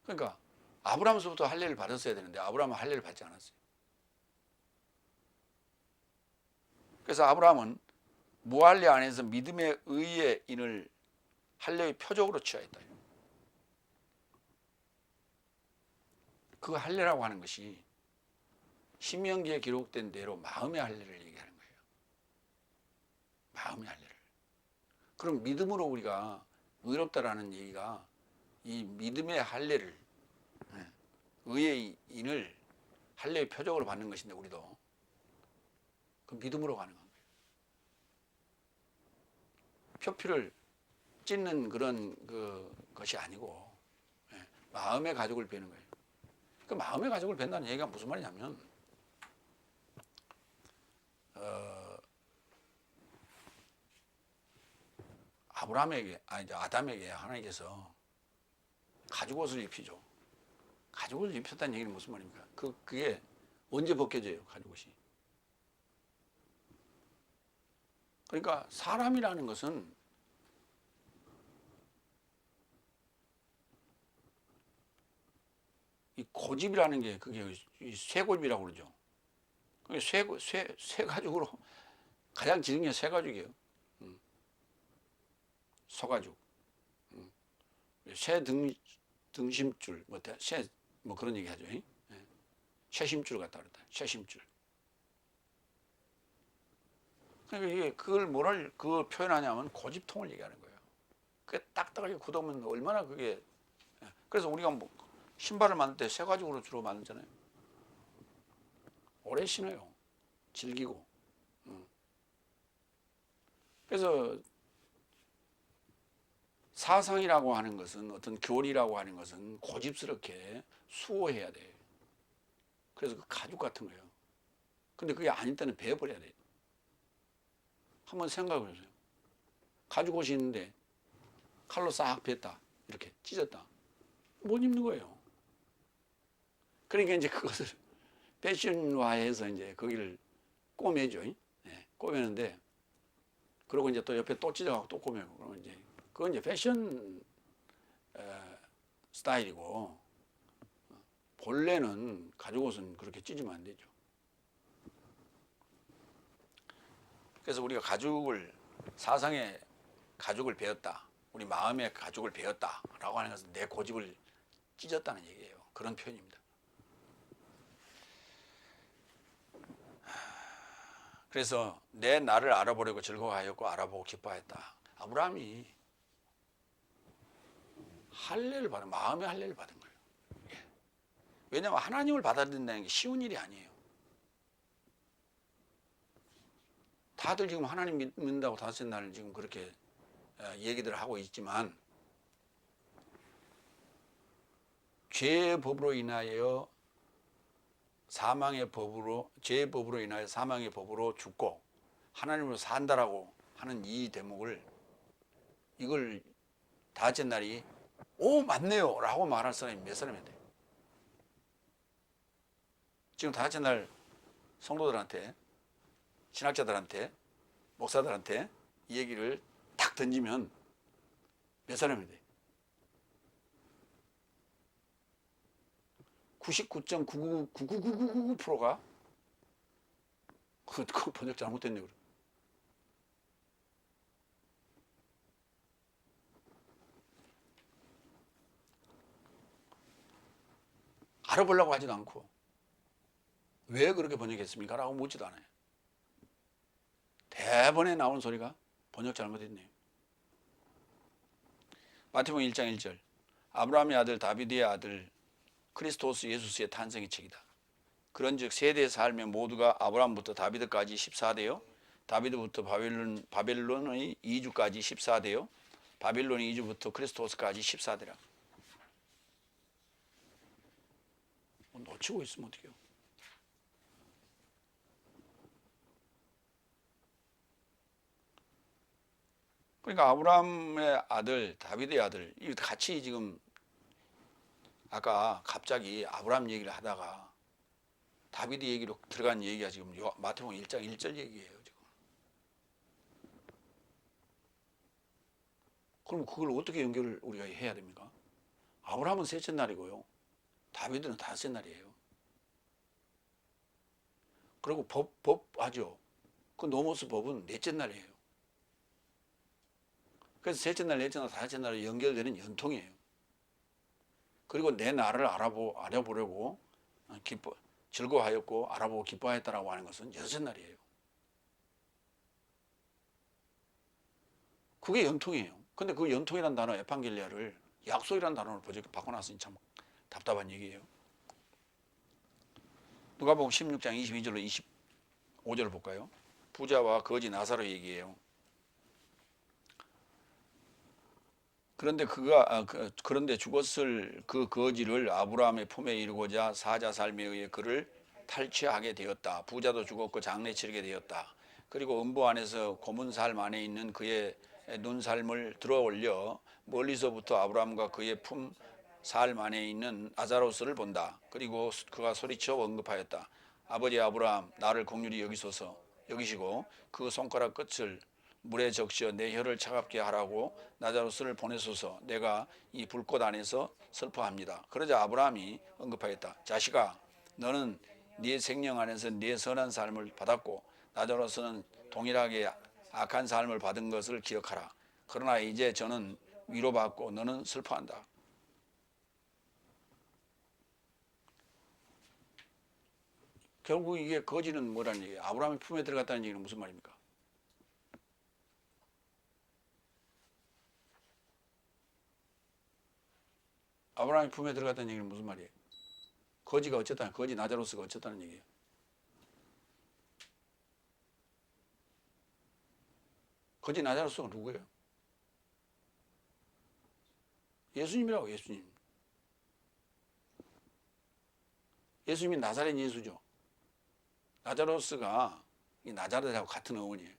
그러니까 아브라함서부터 할례를 받았어야 되는데 아브라함은 할례를 받지 않았어요. 그래서 아브라함은 무할례 안에서 믿음의 의의 인을 할례의 표적으로 취하였다. 그 할례라고 하는 것이 신명기에 기록된 대로 마음의 할례를 얘기하는 거예요. 마음의 할례를. 그럼 믿음으로 우리가 의롭다라는 얘기가 이 믿음의 할례를, 의의 인을 할례의 표적으로 받는 것인데 우리도 그 믿음으로 가능한 거예요. 표피를 찢는 그런 것이 아니고 마음의 가죽을 베는 거예요. 그 마음의 가죽을 벤다는 얘기가 무슨 말이냐면 아담에게 하나님께서 가죽옷을 입히죠. 가죽을 입혔다는 얘기는 무슨 말입니까? 그게 언제 벗겨져요, 가죽옷이? 그러니까 사람이라는 것은 이 고집이라는 게 그게 쇠고집이라고 그러죠. 쇠 가죽으로 가장 지는 게 쇠 가죽이에요. 소가죽, 쇠 등심줄, 뭐 그런 얘기 하죠. 쇠심줄 같다 그랬다. 쇠심줄. 그러니까 이게 그걸 표현하냐면 고집통을 얘기하는 거예요. 그게 딱딱하게 굳으면 얼마나 그게. 그래서 우리가 뭐 신발을 만들 때 쇠 가죽으로 주로 만들잖아요. 오래 신어요. 질기고. 그래서 사상이라고 하는 것은, 어떤 교리라고 하는 것은 고집스럽게 수호해야 돼요. 그래서 그 가죽 같은 거예요. 근데 그게 아닐 때는 베어버려야 돼요. 한번 생각해 보세요. 가죽옷이 있는데 칼로 싹 뱄다. 이렇게 찢었다. 못 입는 거예요. 그러니까 이제 그것을 패션화해서 이제 거기를 꼬매죠. 꼬매는데, 그러고 이제 또 옆에 또 찢어가고 또 꼬매고, 그러면 이제 그건 이제 패션 스타일이고, 본래는 가죽옷은 그렇게 찢으면 안 되죠. 그래서 우리가 사상의 가죽을 베었다, 우리 마음의 가죽을 베었다라고 하는 것은 내 고집을 찢었다는 얘기예요. 그런 표현입니다. 그래서 내 나를 알아보려고 즐거워하였고 알아보고 기뻐하였다. 아브라함이 마음의 할례를 받은 거예요. 왜냐하면 하나님을 받아들인다는 게 쉬운 일이 아니에요. 다들 지금 하나님 믿는다고 다섯째 날 지금 그렇게 얘기들을 하고 있지만, 죄의 법으로 인하여 죄의 법으로 인하여 사망의 법으로 죽고 하나님으로 산다라고 하는 이 대목을, 이걸 다섯째 날이 오 맞네요 라고 말할 사람이 몇 사람이 돼요? 지금 다섯째 날 성도들한테, 신학자들한테, 목사들한테 이 얘기를 딱 던지면 몇 사람이 돼요? 99.9999999%가 그거 번역 잘못됐네. 그래. 알아보려고 하지도 않고 왜 그렇게 번역했습니까? 라고 묻지도 않아요. 대번에 나오는 소리가 번역 잘못했네요. 마태복음 1장 1절, 아브라함의 아들 다비드의 아들 크리스토스 예수스의 탄생의 책이다. 그런즉 세대 삶의 모두가 아브라함부터 다비드까지 14대요, 다비드부터 바벨론의 이주까지 14대요, 바빌론의 이주부터 크리스토스까지 14대라. 놓치고 있으면 어떡해요? 그러니까 아브라함의 아들, 다비드의 아들, 이 같이 지금 아까 갑자기 아브라함 얘기를 하다가 다비드 얘기로 들어간 얘기가 지금 마태복음 1장 1절 얘기예요. 지금. 그럼 그걸 어떻게 연결을 우리가 해야 됩니까? 아브라함은 셋째 날이고요. 다윗은 다섯째 날이에요. 그리고 법 하죠. 그 노모스 법은 넷째 날이에요. 그래서 셋째 날, 넷째 날, 다섯째 날에 연결되는 연통이에요. 그리고 내 나를 알아보려고 즐거워하였고 알아보고 기뻐하였다라고 하는 것은 여섯째 날이에요. 그게 연통이에요. 근데 그 연통이라는 단어 에판겔리아를 약속이라는 단어로 바꿔놨으니 참 답답한 얘기예요. 누가복음 16장 22절로 25절을 볼까요? 부자와 거지 나사로 얘기해요. 그런데 죽었을 그 거지를 아브라함의 품에 이르고자 사자 삶에 의해 그를 탈취하게 되었다. 부자도 죽었고 장례 치르게 되었다. 그리고 음부 안에서 고문 삶 안에 있는 그의 눈살을 들어 올려 멀리서부터 아브라함과 그의 품 삶 안에 있는 아자로스를 본다. 그리고 그가 소리쳐 언급하였다. 아버지 아브라함, 나를 긍휼히 여기시고 그 손가락 끝을 물에 적셔 내 혀를 차갑게 하라고 나자로스를 보내소서. 내가 이 불꽃 안에서 슬퍼합니다. 그러자 아브라함이 언급하였다. 자식아, 너는 네 생명 안에서 네 선한 삶을 받았고 나자로스는 동일하게 악한 삶을 받은 것을 기억하라. 그러나 이제 저는 위로받고 너는 슬퍼한다. 결국 이게 거지는 뭐라는 얘기예요? 아브라함의 품에 들어갔다는 얘기는 무슨 말입니까? 아브라함의 품에 들어갔다는 얘기는 무슨 말이에요? 거지 나자로스가 어쨌다는 얘기예요? 거지 나자로스가 누구예요? 예수님이라고. 예수님이 나사렛 예수죠. 나자로스가 이 나자렛하고 같은 어원이에요.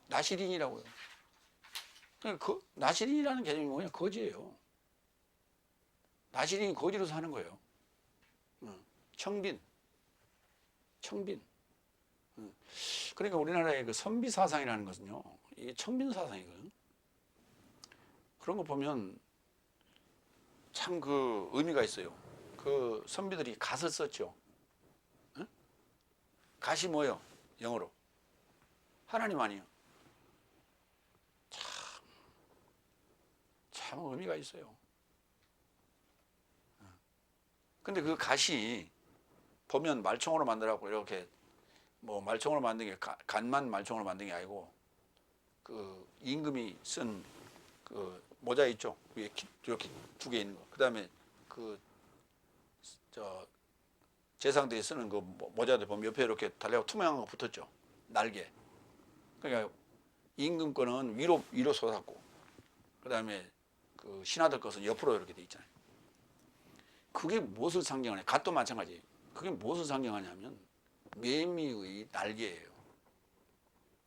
나시린이라고요. 그 나시린이라는 개념이 뭐냐? 거지예요. 나시린이 거지로 사는 거예요. 청빈. 그러니까 우리나라의 그 선비 사상이라는 것은요, 이게 청빈 사상이거든요. 그런 거 보면 참 그 의미가 있어요. 그 선비들이 갓을 썼죠. 갓이 뭐예요? 영어로 하나님 아니에요. 참 의미가 있어요. 근데 그 갓이 보면 말총으로 만들라고 이렇게 뭐 말총으로 만든 게 갓만 말총으로 만든 게 아니고 그 임금이 쓴 그 모자 있죠. 위에 이렇게 두 개 있는 거. 그다음에 그 저 제상들이 쓰는 그 모자들 보면 옆에 이렇게 달려가 투명한 거 붙었죠. 날개. 그러니까 임금 거는 위로 솟았고, 그다음에 그 신하들 것은 옆으로 이렇게 돼 있잖아요. 그게 무엇을 상징하냐? 갓도 마찬가지예요. 그게 무엇을 상징하냐면 매미의 날개예요.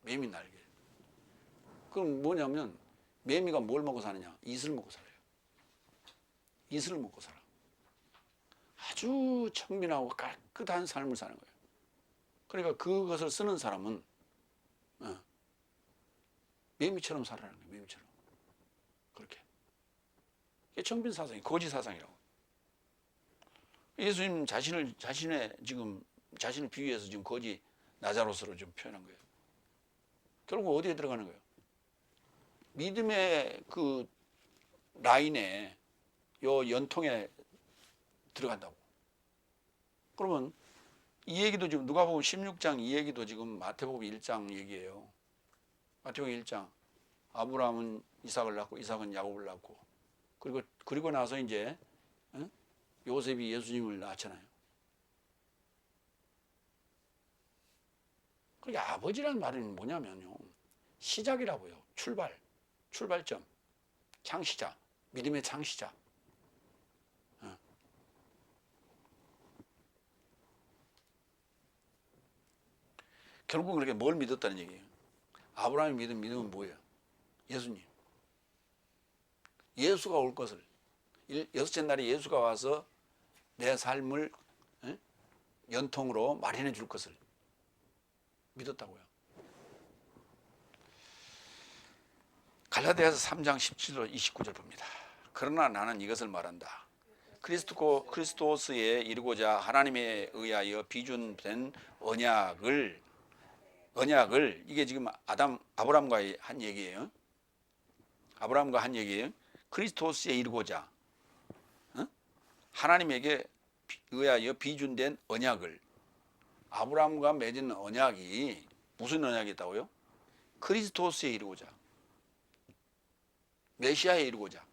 매미 날개. 그럼 뭐냐면 매미가 뭘 먹고 사느냐? 이슬 먹고 살아요. 이슬을 먹고 살아. 아주 청빈하고 깨끗한 삶을 사는 거예요. 그러니까 그것을 쓰는 사람은 매미처럼 살아라는 거예요. 매미처럼. 그렇게. 이게 청빈 사상이 거지 사상이라고. 예수님 자신을 비유해서 지금 거지 나자로스로 좀 표현한 거예요. 결국 어디에 들어가는 거예요? 믿음의 그 라인에 요 연통에 들어간다고. 그러면 이 얘기도 지금 누가복음 16장 이 얘기도 지금 마태복음 1장 얘기예요. 마태복음 1장 아브라함은 이삭을 낳고 이삭은 야곱을 낳고 그리고 나서 이제 요셉이 예수님을 낳잖아요. 그 아버지라는 말은 뭐냐면요. 시작이라고요. 출발점, 창시자, 믿음의 창시자. 결국 그렇게 뭘 믿었다는 얘기예요. 아브라함이 믿은 믿음은 뭐예요? 예수님. 예수가 올 것을. 여섯째 날에 예수가 와서 내 삶을 연통으로 마련해 줄 것을 믿었다고요. 갈라디아서 3장 17절 29절 봅니다. 그러나 나는 이것을 말한다. 그리스도스에 이르고자 하나님에 의하여 비준된 언약을 이게 지금 아브라함과 한 얘기예요. 아브라함과 한 얘기예요. 그리스도스에 이르고자 하나님에게 의하여 비준된 언약을 아브라함과 맺은 언약이 무슨 언약이었다고요? 그리스도스에 이르고자 메시아에 이르고자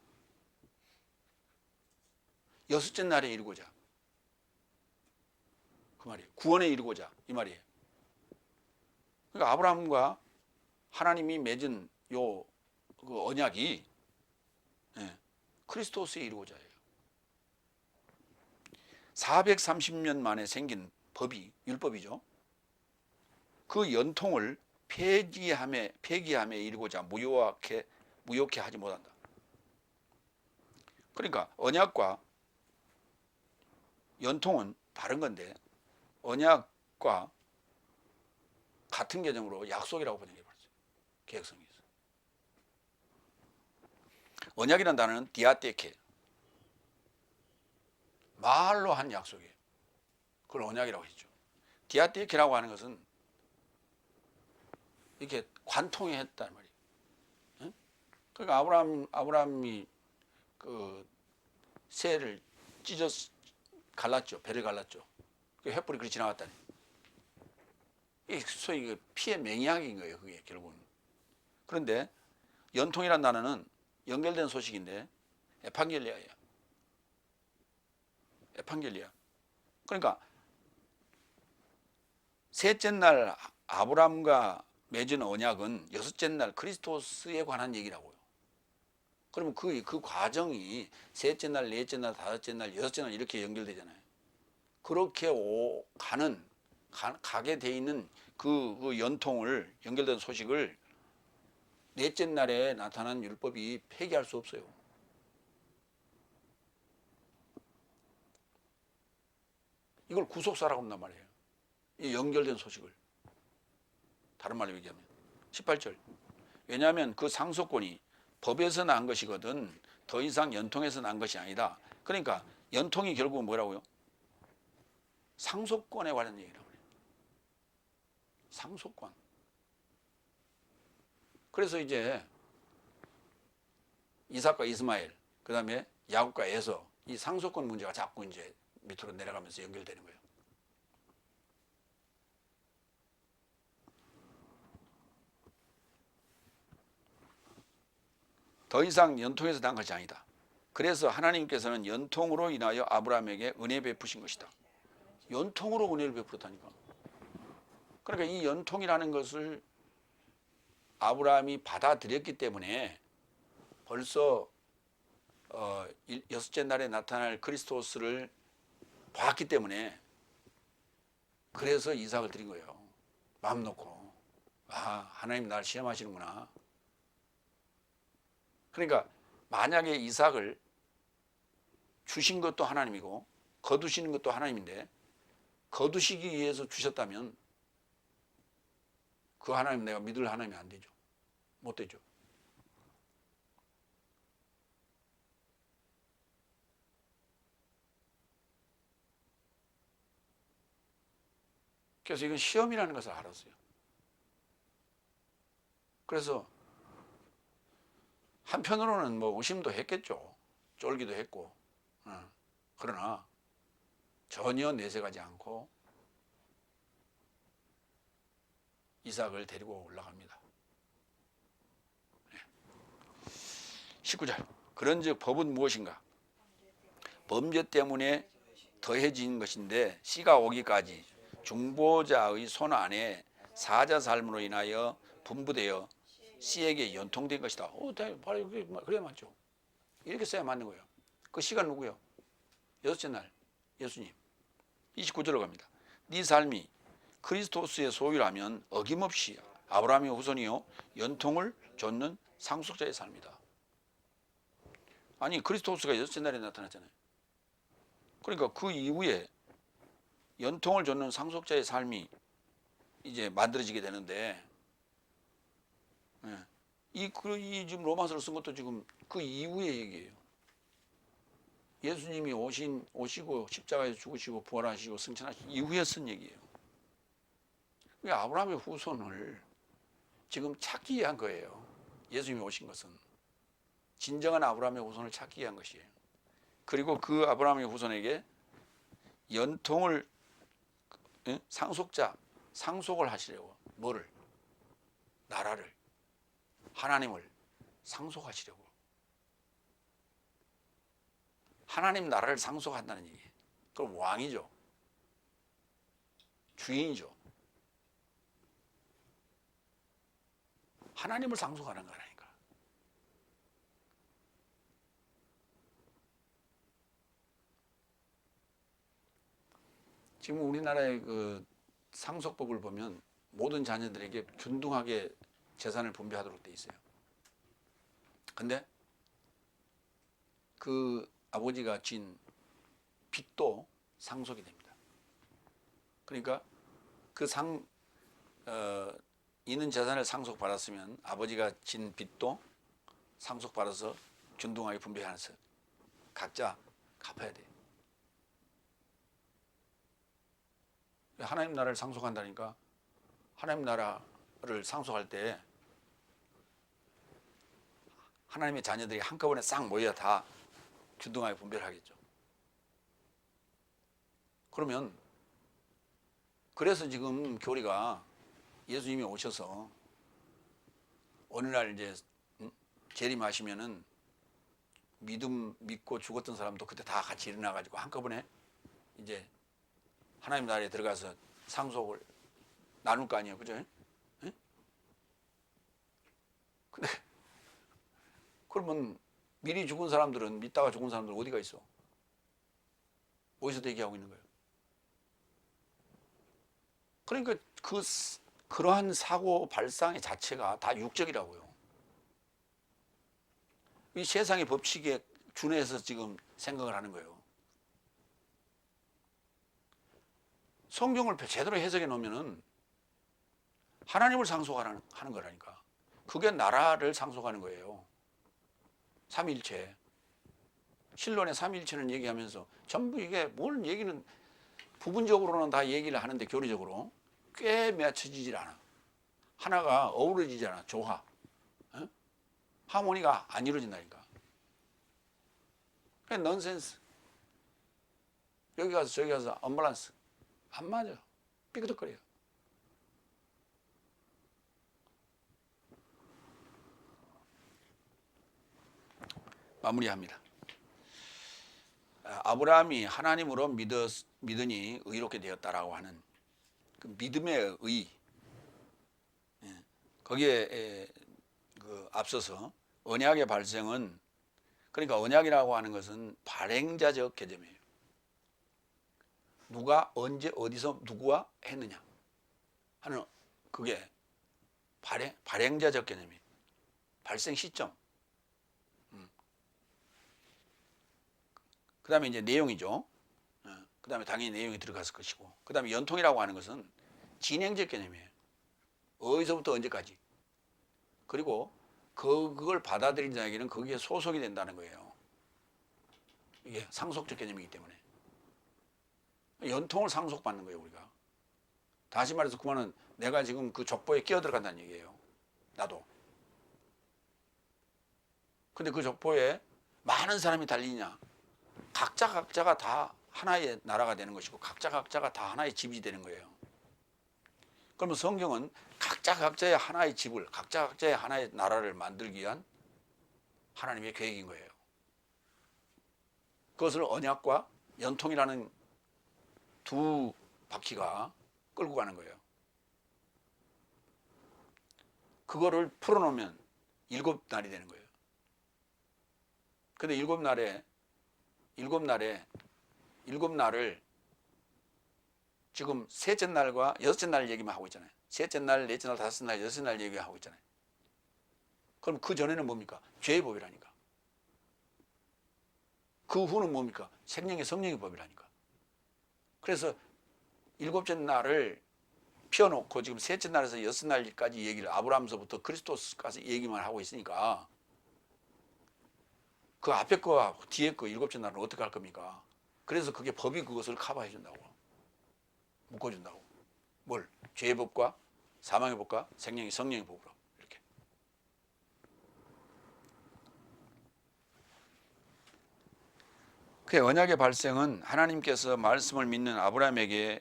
여섯째 날에 이르고자 그 말이에요. 구원에 이르고자 이 말이에요. 그러니까 아브라함과 하나님이 맺은 그 언약이 그리스도스에 이르고자 해요. 430년 만에 생긴 법이 율법이죠. 그 연통을 폐기함에 이르고자 무효케 하지 못한다. 그러니까 언약과 연통은 다른 건데 언약과 같은 개념으로 약속이라고 번역해 버렸어요. 개혁성에서. 언약이라는 단어는 디아테케 말로 한 약속이에요. 그걸 언약이라고 했죠. 디아테케라고 하는 것은 이렇게 관통에 했단 말이에요. 응? 그러니까 아브라함이 그 새를 갈랐죠. 배를 갈랐죠. 그 횃불이 그리 지나갔다니. 이게 소위 그 피의 맹약인 거예요. 그게 결국은. 그런데 연통이라는 단어는 연결된 소식인데 에판겔리아예요. 에판겔리아. 그러니까 셋째 날 아브라함과 맺은 언약은 여섯째 날 그리스도스에 관한 얘기라고요. 그러면 그 과정이 셋째 날, 넷째 날, 다섯째 날, 여섯째 날 이렇게 연결되잖아요. 그렇게 가게 돼 있는 그 연결된 소식을 넷째 날에 나타난 율법이 폐기할 수 없어요. 이걸 구속사라고 한단 말이에요. 이 연결된 소식을. 다른 말로 얘기하면 18절. 왜냐하면 그 상속권이 법에서 난 것이거든 더 이상 연통에서 난 것이 아니다. 그러니까 연통이 결국은 뭐라고요? 상속권에 관한 얘기라고 그래요. 상속권. 그래서 이제 이삭과 이스마엘, 그 다음에 야곱과 에서 이 상속권 문제가 자꾸 이제 밑으로 내려가면서 연결되는 거예요. 더 이상 연통에서 난 것이 아니다. 그래서 하나님께서는 연통으로 인하여 아브라함에게 은혜 베푸신 것이다. 연통으로 은혜를 베풀었다니까. 그러니까 이 연통이라는 것을 아브라함이 받아들였기 때문에 벌써 여섯째 날에 나타날 그리스도스를 봤기 때문에 그래서 이삭을 드린 거예요. 마음 놓고. 하나님 날 시험하시는구나. 그러니까 만약에 이삭을 주신 것도 하나님이고 거두시는 것도 하나님인데 거두시기 위해서 주셨다면 그 하나님 내가 믿을 하나님이 안 되죠. 못 되죠. 그래서 이건 시험이라는 것을 알았어요. 그래서 한편으로는 뭐 의심도 했겠죠. 쫄기도 했고. 그러나 전혀 내색하지 않고 이삭을 데리고 올라갑니다. 19절. 그런즉 법은 무엇인가? 범죄 때문에 더해진 것인데 씨가 오기까지 중보자의 손 안에 사자 삶으로 인하여 분부되어 씨에게 연통된 것이다. 바로 그래 맞죠. 이렇게 써야 맞는 거예요. 그 씨가 누구요? 여섯째 날 예수님. 29절로 갑니다. 네 삶이 그리스도스의 소유라면 어김없이 아브라함의 후손이요 연통을 좇는 상속자의 삶이다. 아니 그리스도스가 여섯째 날에 나타났잖아요. 그러니까 그 이후에 연통을 좇는 상속자의 삶이 이제 만들어지게 되는데 이 지금 로마서를 쓴 것도 지금 그 이후의 얘기예요. 예수님이 오시고 십자가에서 죽으시고 부활하시고 승천하신 이후에 쓴 얘기예요. 아브라함의 후손을 지금 찾기 위한 거예요. 예수님이 오신 것은 진정한 아브라함의 후손을 찾기 위한 것이에요. 그리고 그 아브라함의 후손에게 연통을 상속을 하시려고 뭐를? 나라를, 하나님을 상속하시려고. 하나님 나라를 상속한다는 얘기예요. 그럼 왕이죠. 주인이죠. 하나님을 상속하는 거라니까. 지금 우리나라의 그 상속법을 보면 모든 자녀들에게 균등하게 재산을 분배하도록 돼 있어요. 근데 그 아버지가 진 빚도 상속이 됩니다. 그러니까 그 있는 재산을 상속받았으면 아버지가 진 빚도 상속받아서 균등하게 분배하면서 각자 갚아야 돼요. 하나님 나라를 상속한다니까 하나님 나라를 상속할 때 하나님의 자녀들이 한꺼번에 싹 모여야 다 균등하게 분배를 하겠죠. 그러면 그래서 지금 교리가 예수님이 오셔서 어느 날 이제 재림하시면은 믿고 죽었던 사람도 그때 다 같이 일어나 가지고 한꺼번에 이제 하나님 나라에 들어가서 상속을 나눌 거 아니에요, 그죠? 근데 그러면 미리 죽은 사람들은 믿다가 죽은 사람들은 어디가 있어? 어디서 대기하고 있는 거예요? 그러니까 그러한 사고 발상의 자체가 다 육적이라고요. 이 세상의 법칙에 준해서 지금 생각을 하는 거예요. 성경을 제대로 해석해 놓으면은 하나님을 상속하는 거라니까. 그게 나라를 상속하는 거예요. 삼위일체. 신론의 삼위일체는 얘기하면서 전부 이게 뭘 얘기는 부분적으로는 다 얘기를 하는데 교리적으로 꽤 맺혀지질 않아. 하나가 어우러지지 않아. 조화. 하모니가 안 이루어진다니까. 그냥 넌센스. 여기 가서 저기 가서 언밸런스. 안 맞아. 삐그덕거려요. 마무리합니다. 아브라함이 하나님으로 믿으니 의롭게 되었다라고 하는 그 믿음의 의, 거기에 그 앞서서 언약의 발생은, 그러니까 언약이라고 하는 것은 발행자적 개념이에요. 누가 언제 어디서 누구와 했느냐 하는 그게 발행자적 개념이에요. 발생 시점. 그 다음에 이제 내용이죠. 그 다음에 당연히 내용이 들어갔을 것이고, 그 다음에 연통이라고 하는 것은 진행적 개념이에요. 어디서부터 언제까지. 그리고 그걸 받아들인 자에게는 거기에 소속이 된다는 거예요. 이게 상속적 개념이기 때문에. 연통을 상속받는 거예요, 우리가. 다시 말해서 그 말은 내가 지금 그 족보에 끼어 들어간다는 얘기예요. 나도. 근데 그 족보에 많은 사람이 달리냐? 각자가 다 하나의 나라가 되는 것이고 각자가 다 하나의 집이 되는 거예요. 그러면 성경은 각자의 하나의 집을, 각자의 하나의 나라를 만들기 위한 하나님의 계획인 거예요. 그것을 언약과 연통이라는 두 바퀴가 끌고 가는 거예요. 그거를 풀어놓으면 7날이 되는 거예요. 근데 7날을 지금 셋째 날과 여섯째 날 얘기만 하고 있잖아요. 셋째 날, 넷째 날, 다섯째 날, 여섯째 날 얘기하고 있잖아요. 그럼 그 전에는 뭡니까? 죄의 법이라니까. 그 후는 뭡니까? 생명의 성령의 법이라니까. 그래서 7째 날을 피워놓고 지금 셋째 날에서 여섯째 날까지 얘기를 아브라함서부터 그리스도까지 얘기만 하고 있으니까 그 앞에 거와 뒤에 거 일곱째 날은 어떻게 할 겁니까? 그래서 그게 법이 그것을 커버해 준다고. 묶어준다고. 뭘? 죄의 법과 사망의 법과 생명의 성령의 법으로 이렇게. 그 언약의 발생은 하나님께서 말씀을 믿는 아브라함에게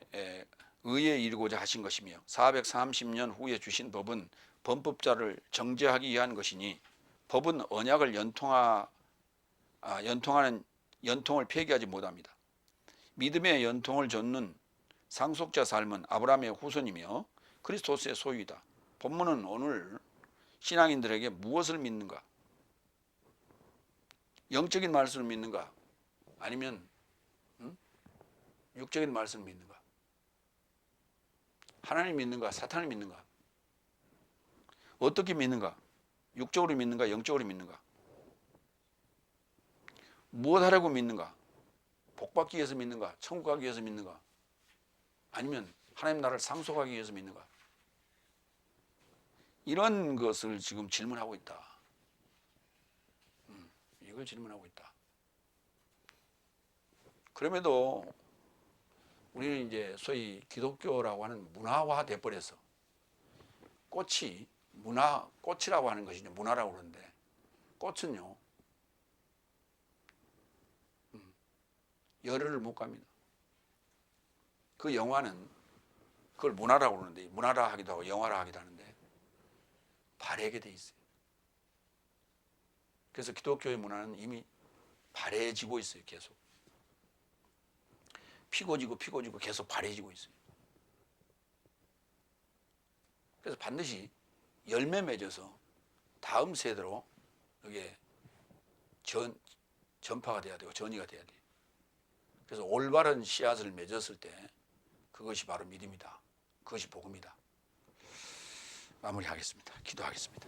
의에 이르고자 하신 것이며 430년 후에 주신 법은 범법자를 정죄하기 위한 것이니 법은 언약을 연통을 폐기하지 못합니다. 믿음의 연통을 좇는 상속자 삶은 아브라함의 후손이며 그리스도스의 소유이다. 본문은 오늘 신앙인들에게 무엇을 믿는가? 영적인 말씀을 믿는가? 아니면 육적인 말씀을 믿는가? 하나님 믿는가? 사탄을 믿는가? 어떻게 믿는가? 육적으로 믿는가? 영적으로 믿는가? 무엇 하려고 믿는가? 복받기 위해서 믿는가? 천국 가기 위해서 믿는가? 아니면 하나님 나라를 상속하기 위해서 믿는가? 이런 것을 지금 질문하고 있다. 이걸 질문하고 있다. 그럼에도 우리는 이제 소위 기독교라고 하는 문화화 돼버려서 꽃이라고 하는 것이 문화라고 그러는데 꽃은요 열흘을 못 갑니다. 그 영화는 그걸 문화라고 그러는데 문화라 하기도 하고 영화라 하기도 하는데 바래게 돼 있어요. 그래서 기독교의 문화는 이미 바래지고 있어요. 계속 피고지고 계속 바래지고 있어요. 그래서 반드시 열매 맺어서 다음 세대로 이게 전파가 돼야 되고 전이가 돼야 돼요. 그래서 올바른 씨앗을 맺었을 때 그것이 바로 믿음이다. 그것이 복음이다. 마무리하겠습니다. 기도하겠습니다.